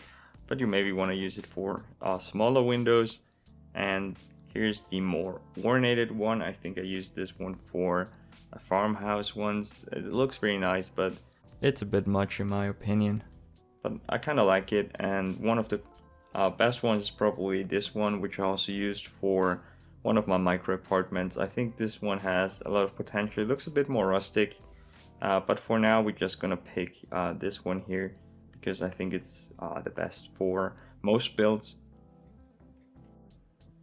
But you maybe want to use it for smaller windows. And here's the more ornated one. I think I used this one for a farmhouse once. It looks very nice, but it's a bit much in my opinion. But I kind of like it, and one of the best ones is probably this one, which I also used for one of my micro apartments. I think this one has a lot of potential. It looks a bit more rustic, but for now we're just gonna pick this one here because I think it's the best for most builds.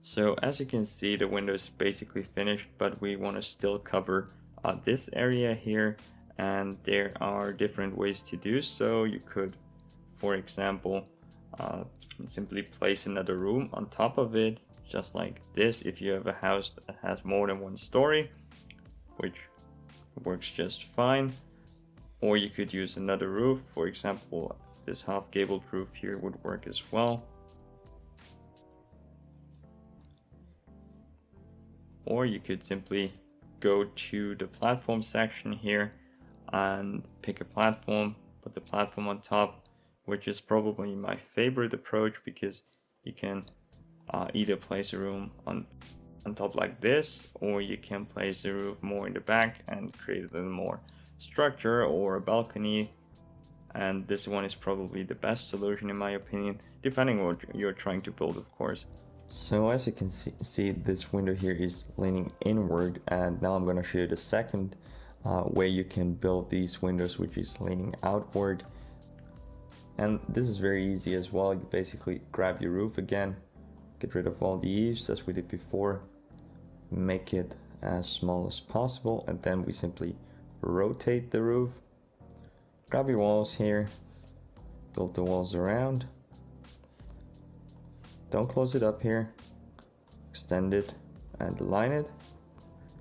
So as you can see, the window is basically finished, but we want to still cover this area here, and there are different ways to do so. You could, for example, simply place another room on top of it, just like this, if you have a house that has more than one story, which works just fine. Or you could use another roof. For example, this half gabled roof here would work as well. Or you could simply go to the platform section here and pick a platform, put the platform on top, which is probably my favorite approach because you can either place a room on top like this, or you can place the roof more in the back and create a little more structure or a balcony. And this one is probably the best solution in my opinion, depending on what you're trying to build, of course. So as you can see, this window here is leaning inward, and now I'm going to show you the second way you can build these windows, which is leaning outward. And this is very easy as well. You basically grab your roof again, get rid of all the eaves as we did before, make it as small as possible, and then we simply rotate the roof. Grab your walls here, build the walls around. Don't close it up here, extend it and align it.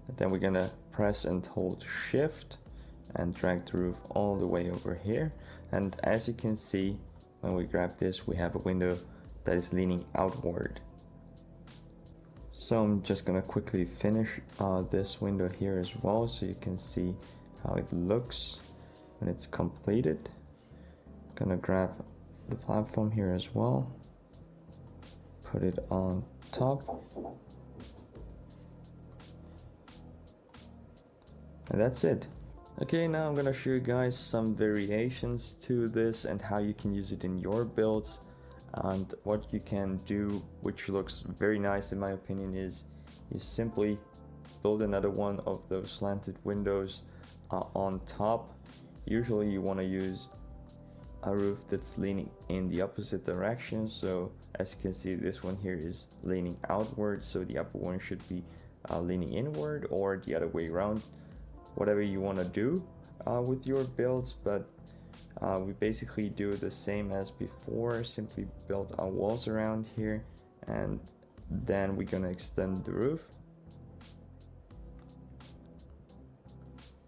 And then we're gonna press and hold shift and drag the roof all the way over here. And as you can see, when we grab this, we have a window that is leaning outward. So I'm just gonna quickly finish this window here as well, so you can see how it looks when it's completed. Gonna grab the platform here as well, put it on top, and that's it. Okay, now I'm gonna show you guys some variations to this and how you can use it in your builds. And what you can do, which looks very nice in my opinion, is you simply build another one of those slanted windows on top. Usually you want to use a roof that's leaning in the opposite direction. So as you can see, this one here is leaning outward, so the upper one should be leaning inward, or the other way around, whatever you want to do with your builds. But we basically do the same as before, simply build our walls around here, and then we're gonna extend the roof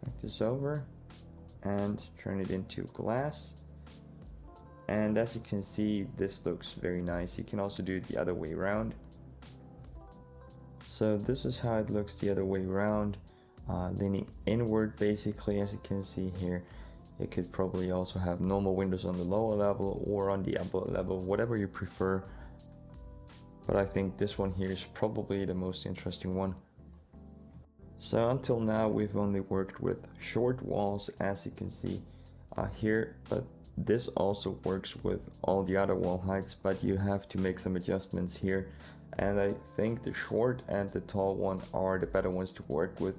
like this over and turn it into glass. And as you can see, this looks very nice. You can also do it the other way around. So this is how it looks the other way around, leaning inward basically, as you can see here. You could probably also have normal windows on the lower level or on the upper level, whatever you prefer. But I think this one here is probably the most interesting one. So until now, we've only worked with short walls, as you can see here, but this also works with all the other wall heights, but you have to make some adjustments here. And I think the short and the tall one are the better ones to work with.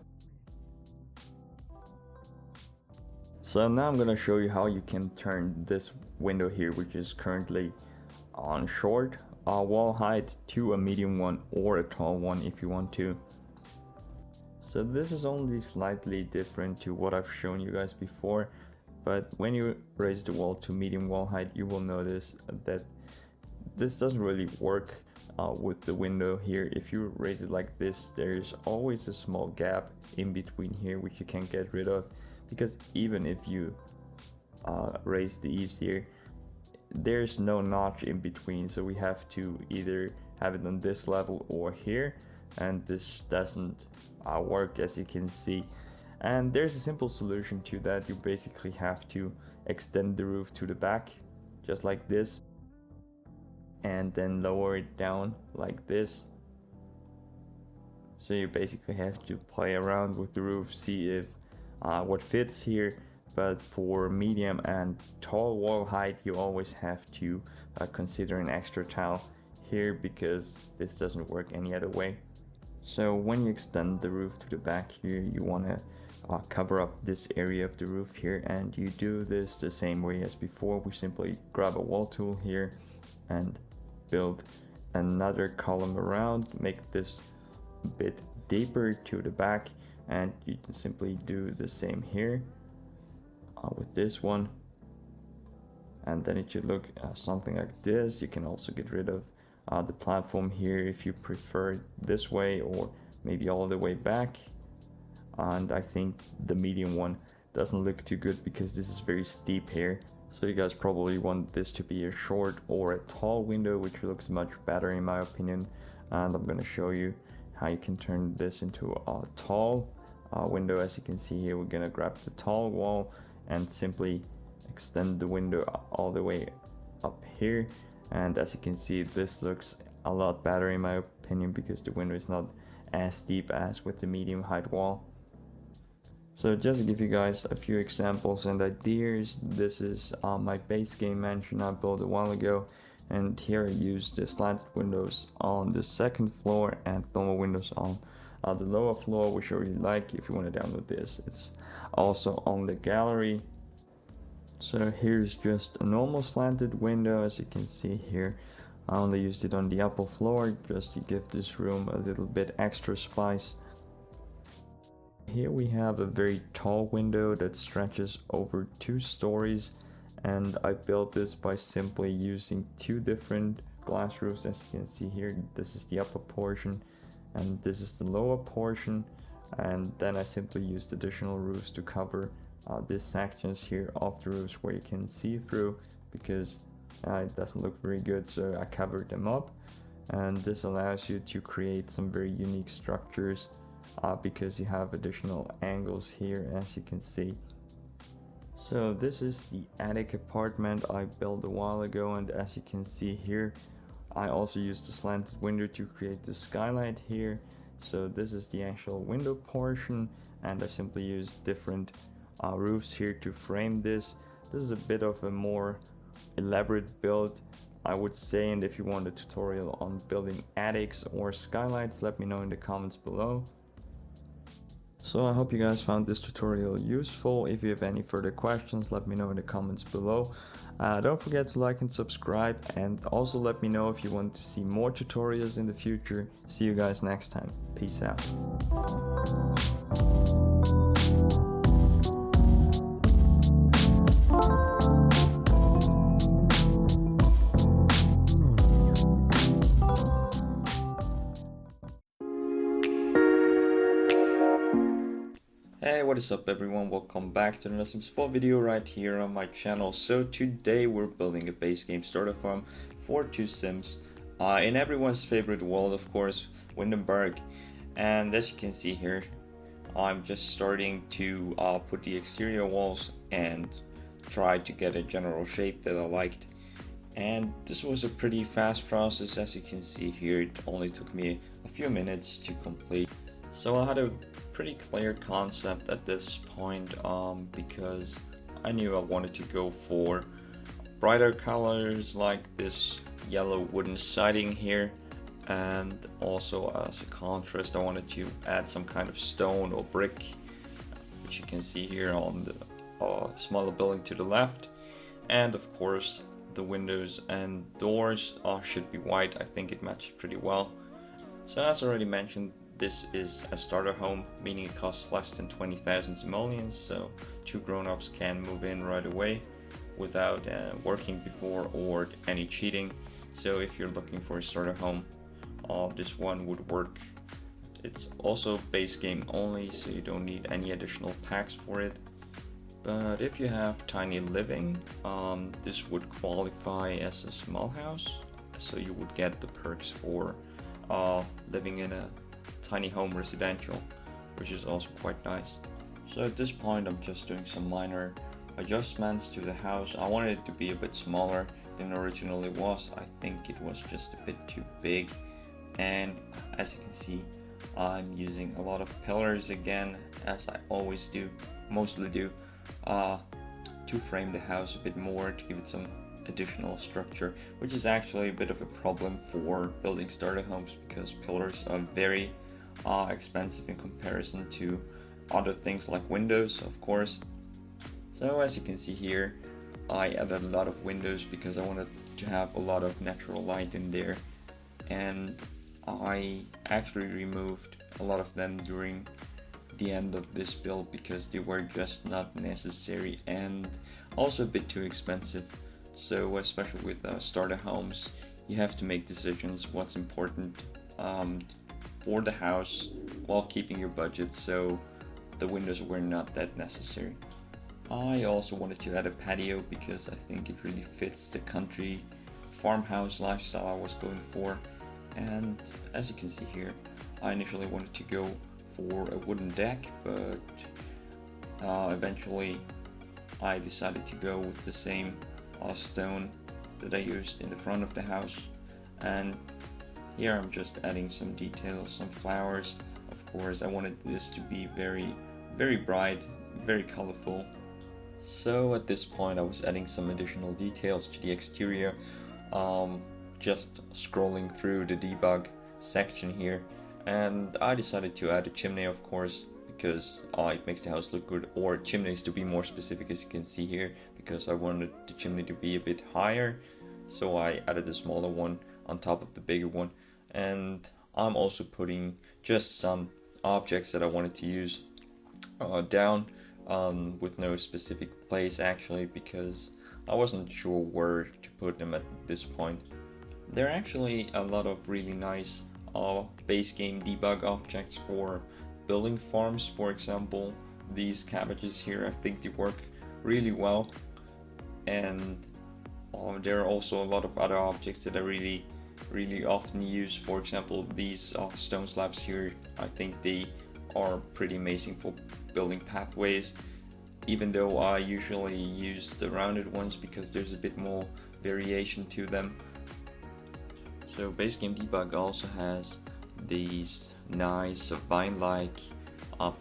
So now I'm going to show you how you can turn this window here, which is currently on short wall height, to a medium one or a tall one if you want to. So this is only slightly different to what I've shown you guys before, but when you raise the wall to medium wall height, you will notice that this doesn't really work with the window here. If you raise it like this, there's always a small gap in between here which you can't get rid of, because even if you raise the eaves here, there's no notch in between, so we have to either have it on this level or here, and this doesn't work, as you can see. And there's a simple solution to that. You basically have to extend the roof to the back just like this, and then lower it down like this. So you basically have to play around with the roof, see if what fits here. But for medium and tall wall height, you always have to consider an extra tile here, because this doesn't work any other way. So when you extend the roof to the back here, you want to cover up this area of the roof here, and you do this the same way as before. We simply grab a wall tool here and build another column around, make this a bit deeper to the back, and you can simply do the same here with this one, and then it should look something like this. You can also get rid of the platform here if you prefer this way, or maybe all the way back. And I think the medium one doesn't look too good because this is very steep here, so you guys probably want this to be a short or a tall window, which looks much better in my opinion. And I'm going to show you how you can turn this into a tall window. As you can see here, we're going to grab the tall wall and simply extend the window all the way up here, and as you can see, this looks a lot better in my opinion because the window is not as deep as with the medium height wall. So just to give you guys a few examples and ideas, this is my base game mansion I built a while ago, and here I used the slanted windows on the second floor and normal windows on the lower floor, which I really like. If you want to download this, it's also on the gallery. So here's just a normal slanted window, as you can see here. I only used it on the upper floor just to give this room a little bit extra spice. Here we have a very tall window that stretches over 2 stories, and I built this by simply using 2 different glass roofs. As you can see here, this is the upper portion and this is the lower portion, and then I simply used additional roofs to cover these sections here of the roofs where you can see through, because it doesn't look very good, so I covered them up. And this allows you to create some very unique structures because you have additional angles here, as you can see. So this is the attic apartment I built a while ago, and as you can see here, I also used the slanted window to create the skylight here. So this is the actual window portion, and I simply used different roofs here to frame this. This is a bit of a more elaborate build, I would say, and if you want a tutorial on building attics or skylights, let me know in the comments below. So I hope you guys found this tutorial useful. If you have any further questions, let me know in the comments below. Don't forget to like and subscribe, and also let me know if you want to see more tutorials in the future. See you guys next time. Peace out. Hey, what is up everyone, welcome back to another Sims 4 video right here on my channel. So today we're building a base game starter farm for 2 Sims in everyone's favorite world, of course, Windenburg. And as you can see here, I'm just starting to put the exterior walls and try to get a general shape that I liked. And this was a pretty fast process. As you can see here, it only took me a few minutes to complete. So I had a pretty clear concept at this point because I knew I wanted to go for brighter colors like this yellow wooden siding here, and also as a contrast I wanted to add some kind of stone or brick, which you can see here on the smaller building to the left. And of course the windows and doors should be white. I think it matches pretty well. So as already mentioned, this is a starter home, meaning it costs less than 20,000 simoleons, so 2 grown-ups can move in right away without working before or any cheating. So if you're looking for a starter home, this one would work. It's also base game only, so you don't need any additional packs for it. But if you have tiny living, this would qualify as a small house, so you would get the perks for living in a tiny home residential, which is also quite nice. So at this point I'm just doing some minor adjustments to the house. I wanted it to be a bit smaller than originally was. I think it was just a bit too big, and as you can see, I'm using a lot of pillars again, as I always do, mostly do, to frame the house a bit more, to give it some additional structure, which is actually a bit of a problem for building starter homes because pillars are very expensive in comparison to other things like windows, of course. So as you can see here, I added a lot of windows because I wanted to have a lot of natural light in there, and I actually removed a lot of them during the end of this build because they were just not necessary and also a bit too expensive. So especially with starter homes, you have to make decisions what's important for the house while keeping your budget, so the windows were not that necessary. I also wanted to add a patio because I think it really fits the country farmhouse lifestyle I was going for. And as you can see here, I initially wanted to go for a wooden deck, but eventually I decided to go with the same stone that I used in the front of the house, and here I'm just adding some details, some flowers. Of course, I wanted this to be very bright, very colorful. So at this point I was adding some additional details to the exterior, just scrolling through the debug section here, and I decided to add a chimney, of course, because it makes the house look good, or chimneys to be more specific, as you can see here, because I wanted the chimney to be a bit higher, so I added a smaller one on top of the bigger one. And I'm also putting just some objects that I wanted to use down, with no specific place actually, because I wasn't sure where to put them at this point. There are actually a lot of really nice base game debug objects for building farms. For example, these cabbages here, I think they work really well, and there are also a lot of other objects that I really often use. For example, these stone slabs here, I think they are pretty amazing for building pathways, even though I usually use the rounded ones because there's a bit more variation to them. So base game debug also has these nice vine-like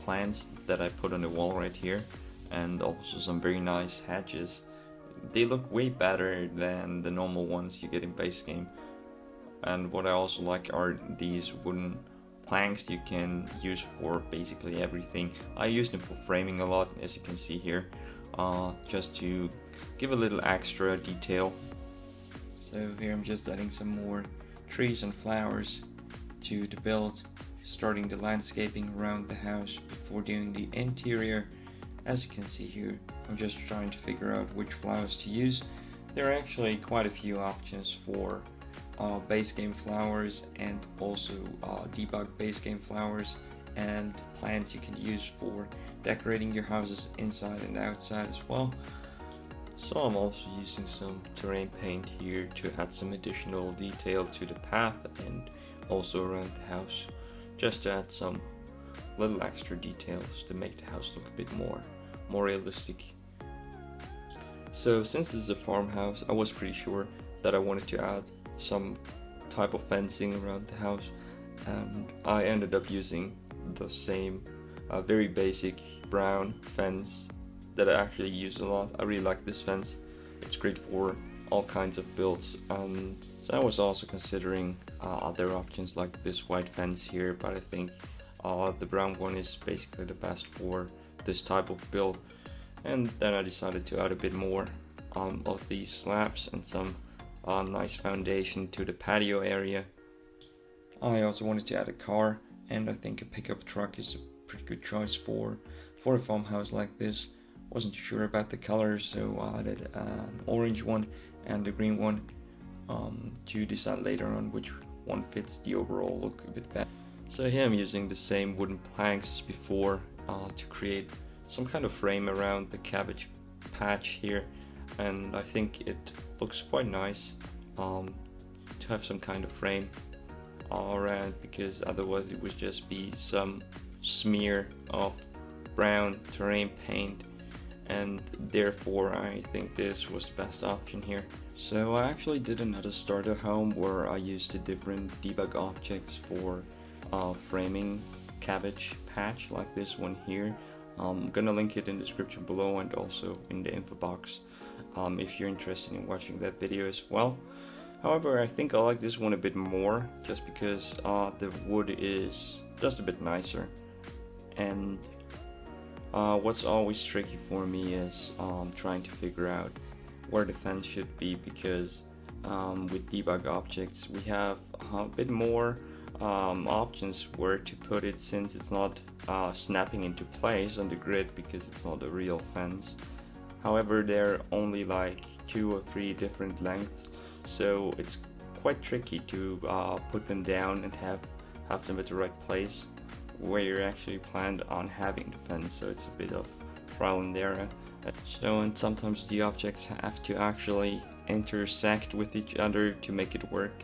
plants that I put on the wall right here, and also some very nice hedges. They look way better than the normal ones you get in base game. And what I also like are these wooden planks you can use for basically everything. I use them for framing a lot, as you can see here, just to give a little extra detail. So here I'm just adding some more trees and flowers to the build, starting the landscaping around the house before doing the interior. As you can see here, I'm just trying to figure out which flowers to use. There are actually quite a few options for base game flowers, and also debug base game flowers and plants you can use for decorating your houses inside and outside as well. So I'm also using some terrain paint here to add some additional detail to the path and also around the house, just to add some little extra details to make the house look a bit more realistic. So since this is a farmhouse, I was pretty sure that I wanted to add some type of fencing around the house, and I ended up using the same very basic brown fence that I actually use a lot. I really like this fence. It's great for all kinds of builds, and so I was also considering other options like this white fence here, but I think the brown one is basically the best for this type of build. And then I decided to add a bit more of these slabs and some nice foundation to the patio area. I also wanted to add a car, and I think a pickup truck is a pretty good choice for a farmhouse like this. Wasn't sure about the colors, so I added an orange one and a green one to decide later on which one fits the overall look a bit better. So here I'm using the same wooden planks as before to create some kind of frame around the cabbage patch here, and I think it looks quite nice to have some kind of frame all around, because otherwise it would just be some smear of brown terrain paint, and therefore I think this was the best option here. So I actually did another starter home where I used the different debug objects for framing cabbage patch, like this one here. I'm gonna link it in the description below and also in the info box if you're interested in watching that video as well. However, I think I like this one a bit more just because the wood is just a bit nicer. And what's always tricky for me is trying to figure out where the fence should be, because with debug objects we have a bit more options where to put it, since it's not snapping into place on the grid because it's not a real fence. However, there are only like 2 or 3 different lengths, so it's quite tricky to put them down and have them at the right place where you're actually planned on having the fence. So it's a bit of trial and error. So, and sometimes the objects have to actually intersect with each other to make it work,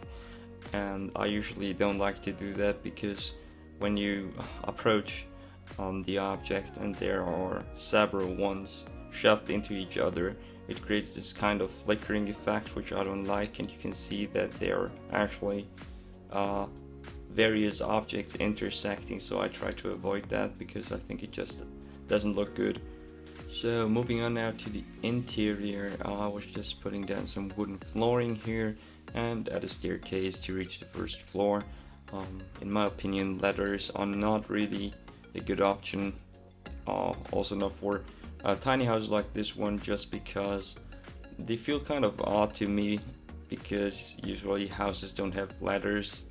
and I usually don't like to do that, because when you approach the object and there are several ones shoved into each other, it creates this kind of flickering effect which I don't like, and you can see that there are actually various objects intersecting, so I try to avoid that because I think it just doesn't look good. So moving on now to the interior, I was just putting down some wooden flooring here and add a staircase to reach the first floor. In my opinion, ladders are not really a good option, also not for tiny houses like this one, just because they feel kind of odd to me, because usually houses don't have ladders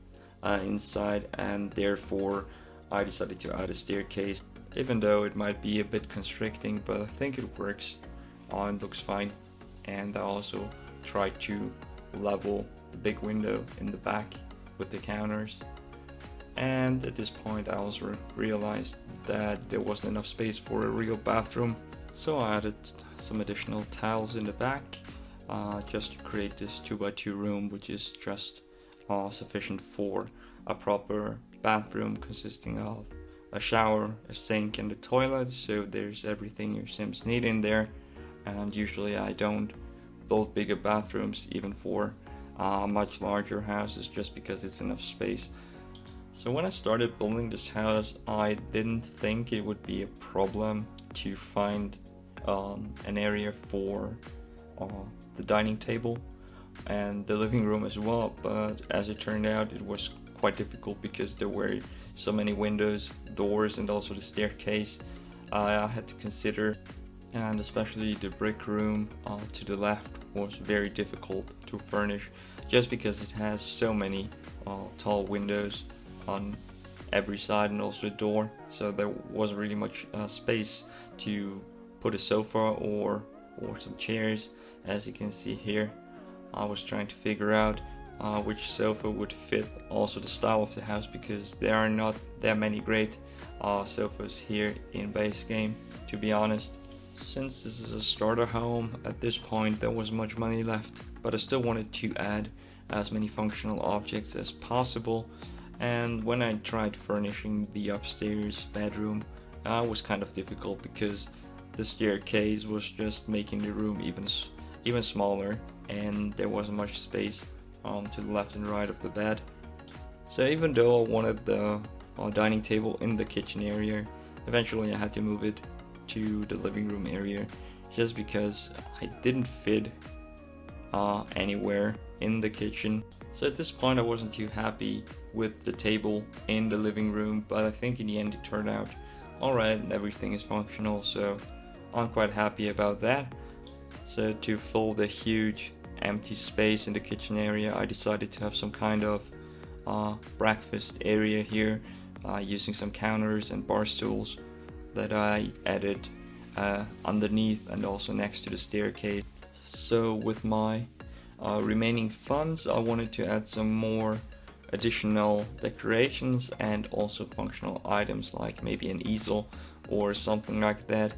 inside, and therefore I decided to add a staircase, even though it might be a bit constricting, but I think it works and looks fine. And I also tried to level the big window in the back with the counters. And at this point I also realized that there wasn't enough space for a real bathroom, so I added some additional tiles in the back just to create this 2x2 room, which is just sufficient for a proper bathroom consisting of a shower, a sink and a toilet. So there's everything your Sims need in there, and usually I don't build bigger bathrooms even for much larger houses, just because it's enough space. So when I started building this house, I didn't think it would be a problem to find an area for the dining table and the living room as well, but as it turned out, it was quite difficult because there were so many windows, doors, and also the staircase I had to consider, and especially the brick room to the left was very difficult to furnish, just because it has so many tall windows on every side and also the door, so there wasn't really much space to put a sofa or some chairs. As you can see here, I was trying to figure out which sofa would fit also the style of the house, because there are not that many great sofas here in base game, to be honest. Since this is a starter home, at this point there wasn't much money left, but I still wanted to add as many functional objects as possible. And when I tried furnishing the upstairs bedroom, it was kind of difficult because the staircase was just making the room even smaller, and there wasn't much space to the left and right of the bed. So even though I wanted the dining table in the kitchen area, eventually I had to move it to the living room area, just because I didn't fit anywhere in the kitchen. So at this point I wasn't too happy with the table in the living room, but I think in the end it turned out alright and everything is functional, so I'm quite happy about that. So to fill the huge empty space in the kitchen area, I decided to have some kind of breakfast area here, using some counters and bar stools that I added underneath and also next to the staircase. So with my remaining funds, I wanted to add some more additional decorations and also functional items, like maybe an easel or something like that.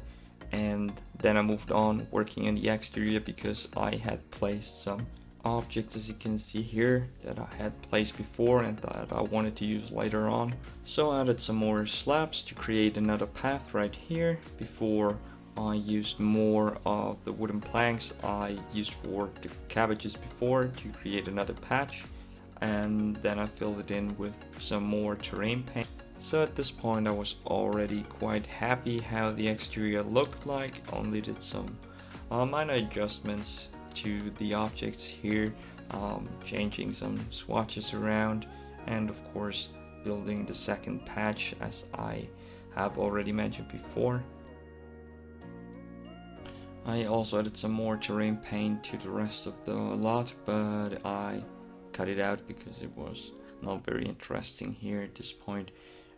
And then I moved on working on the exterior, because I had placed some objects, as you can see here, that I had placed before and that I wanted to use later on. So I added some more slabs to create another path right here. Before I used more of the wooden planks I used for the cabbages before to create another patch, and then I filled it in with some more terrain paint. So at this point I was already quite happy how the exterior looked like. Only did some minor adjustments to the objects here, changing some swatches around, and of course building the second patch, as I have already mentioned before. I also added some more terrain paint to the rest of the lot, but I cut it out because it was not very interesting here at this point.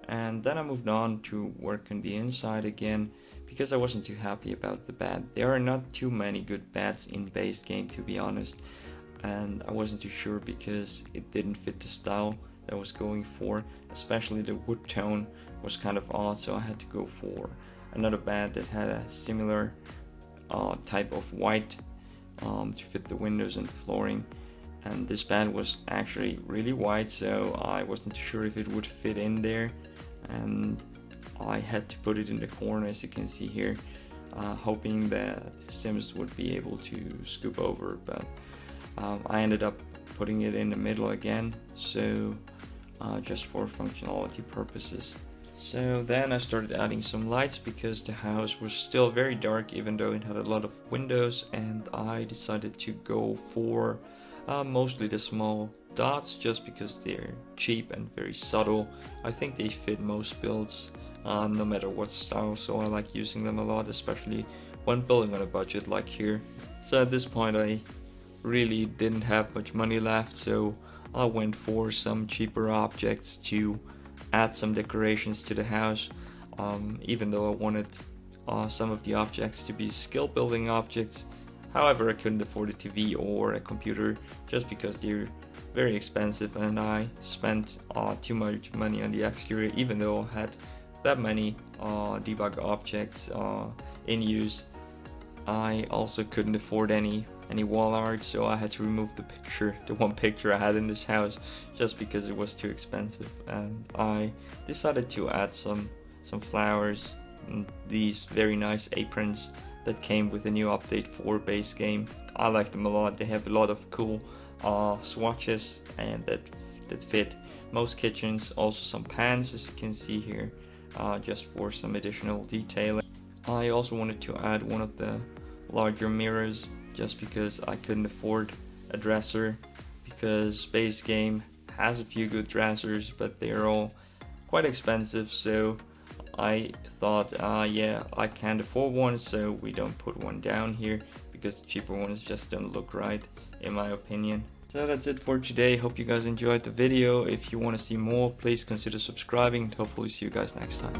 And then I moved on to work on the inside again, because I wasn't too happy about the bed. There are not too many good beds in base game, to be honest, and I wasn't too sure because it didn't fit the style that I was going for. Especially the wood tone was kind of odd, so I had to go for another bed that had a similar type of white to fit the windows and the flooring. And this bed was actually really wide, so I wasn't sure if it would fit in there, and I had to put it in the corner, as you can see here. hoping that Sims would be able to scoop over, but I ended up putting it in the middle again, so just for functionality purposes. So then I started adding some lights because the house was still very dark even though it had a lot of windows, and I decided to go for mostly the small dots just because they're cheap and very subtle. I think they fit most builds no matter what style, so I like using them a lot, especially when building on a budget like here. So at this point I really didn't have much money left, so I went for some cheaper objects to add some decorations to the house, even though I wanted some of the objects to be skill building objects. However, I couldn't afford a TV or a computer just because they're very expensive, and I spent too much money on the exterior even though I had that many debug objects in use. I also couldn't afford any wall art, so I had to remove the one picture I had in this house just because it was too expensive, and I decided to add some flowers and these very nice aprons that came with a new update for base game. I like them a lot. They have a lot of cool swatches and that fit most kitchens. Also some pans, as you can see here, just for some additional detail. I also wanted to add one of the larger mirrors just because I couldn't afford a dresser, because base game has a few good dressers but they're all quite expensive, so I thought yeah, I can't afford one, so we don't put one down here because the cheaper ones just don't look right in my opinion. So that's it for today. Hope you guys enjoyed the video. If you want to see more, please consider subscribing, and hopefully see you guys next time.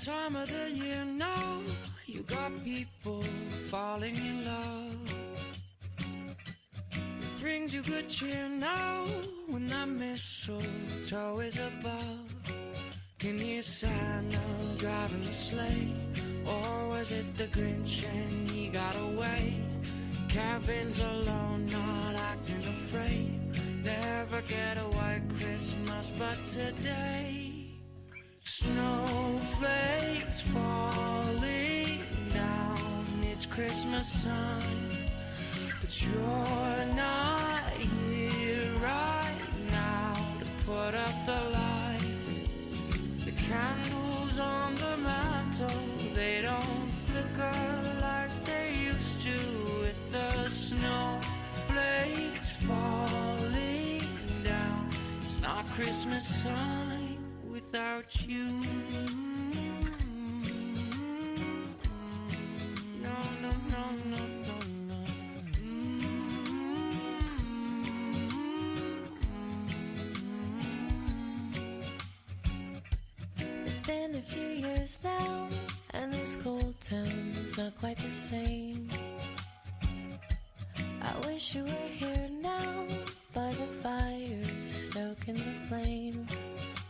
Time of the year now, you got people falling in love. It brings you good cheer now when that mistletoe is above. Can you Santa driving the sleigh? Or was it the Grinch and he got away? Kevin's alone, not acting afraid. Never get a white Christmas, but today snowflakes falling down. It's Christmas time, but you're not here right now to put up the lights. The candles on the mantle, they don't flicker like they used to. With the snowflakes falling down, it's not Christmas time without you. No, no, no, no, no, no. It's been a few years now, and this cold town's not quite the same. I wish you were here now, by the fire, stoking the flame.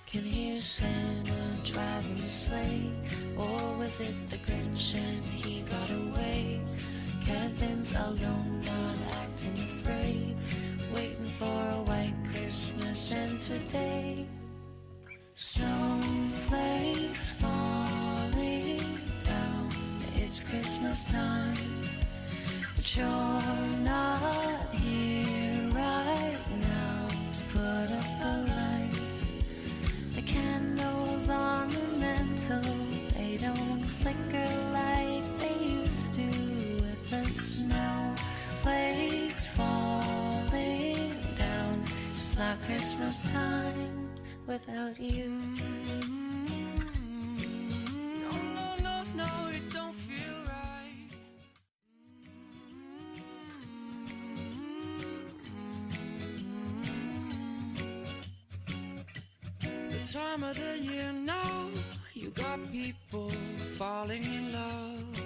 Can hear Santa driving the sleigh, or was it the Grinch and he got away? Kevin's alone, not acting afraid, waiting for a white Christmas. And today, snowflakes falling down. It's Christmas time, but you're not here right now to put up the lights. The candles on the mantle, they don't flicker like they used to. With the snowflakes falling down, it's not Christmas time without you. No, no, no, no, it don't feel right. The time of the year now, you got people falling in love.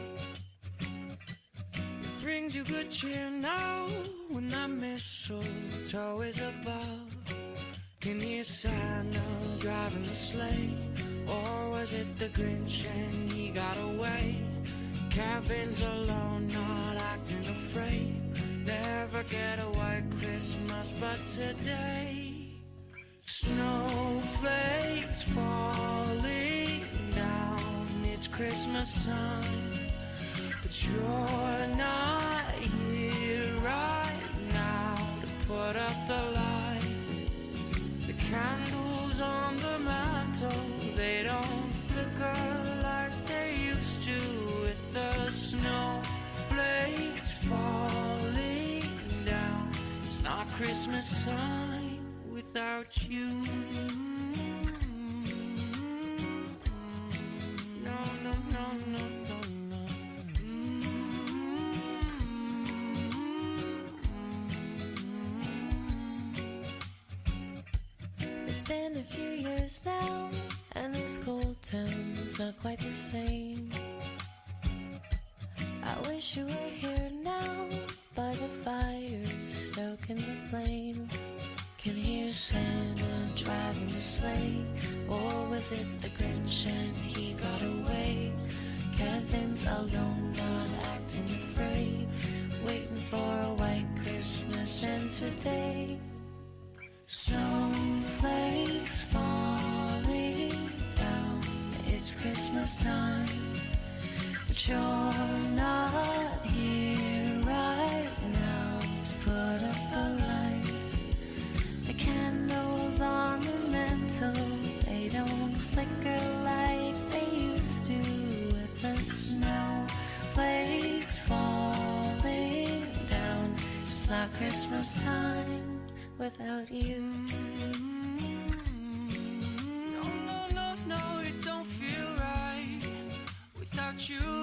It brings you good cheer now when that mistletoe is above. Can you Santa driving the sleigh? Or was it the Grinch and he got away? Kevin's alone, not acting afraid. Never get a white Christmas, but today snowflakes falling down. It's Christmas time, but you're not here right now to put up the lights. The candles on the mantle, they don't flicker like they used to. With the snowflakes falling down, it's not Christmas time without you. No, no, no, no, no, no. It's been a few years now, and this cold town's not quite the same. I wish you were here now, by the fire, stoking the flame. Can hear Santa driving the sleigh, or was it the Grinch and he got away? Kevin's alone, not acting afraid, waiting for a white Christmas. And today, snowflakes falling down. It's Christmas time, but you're not here right now to put up the lights. The candles on the mantle, they don't flicker like they used to. With the snowflakes falling down, it's not Christmas time without you. No, no, no, no, it don't feel right without you.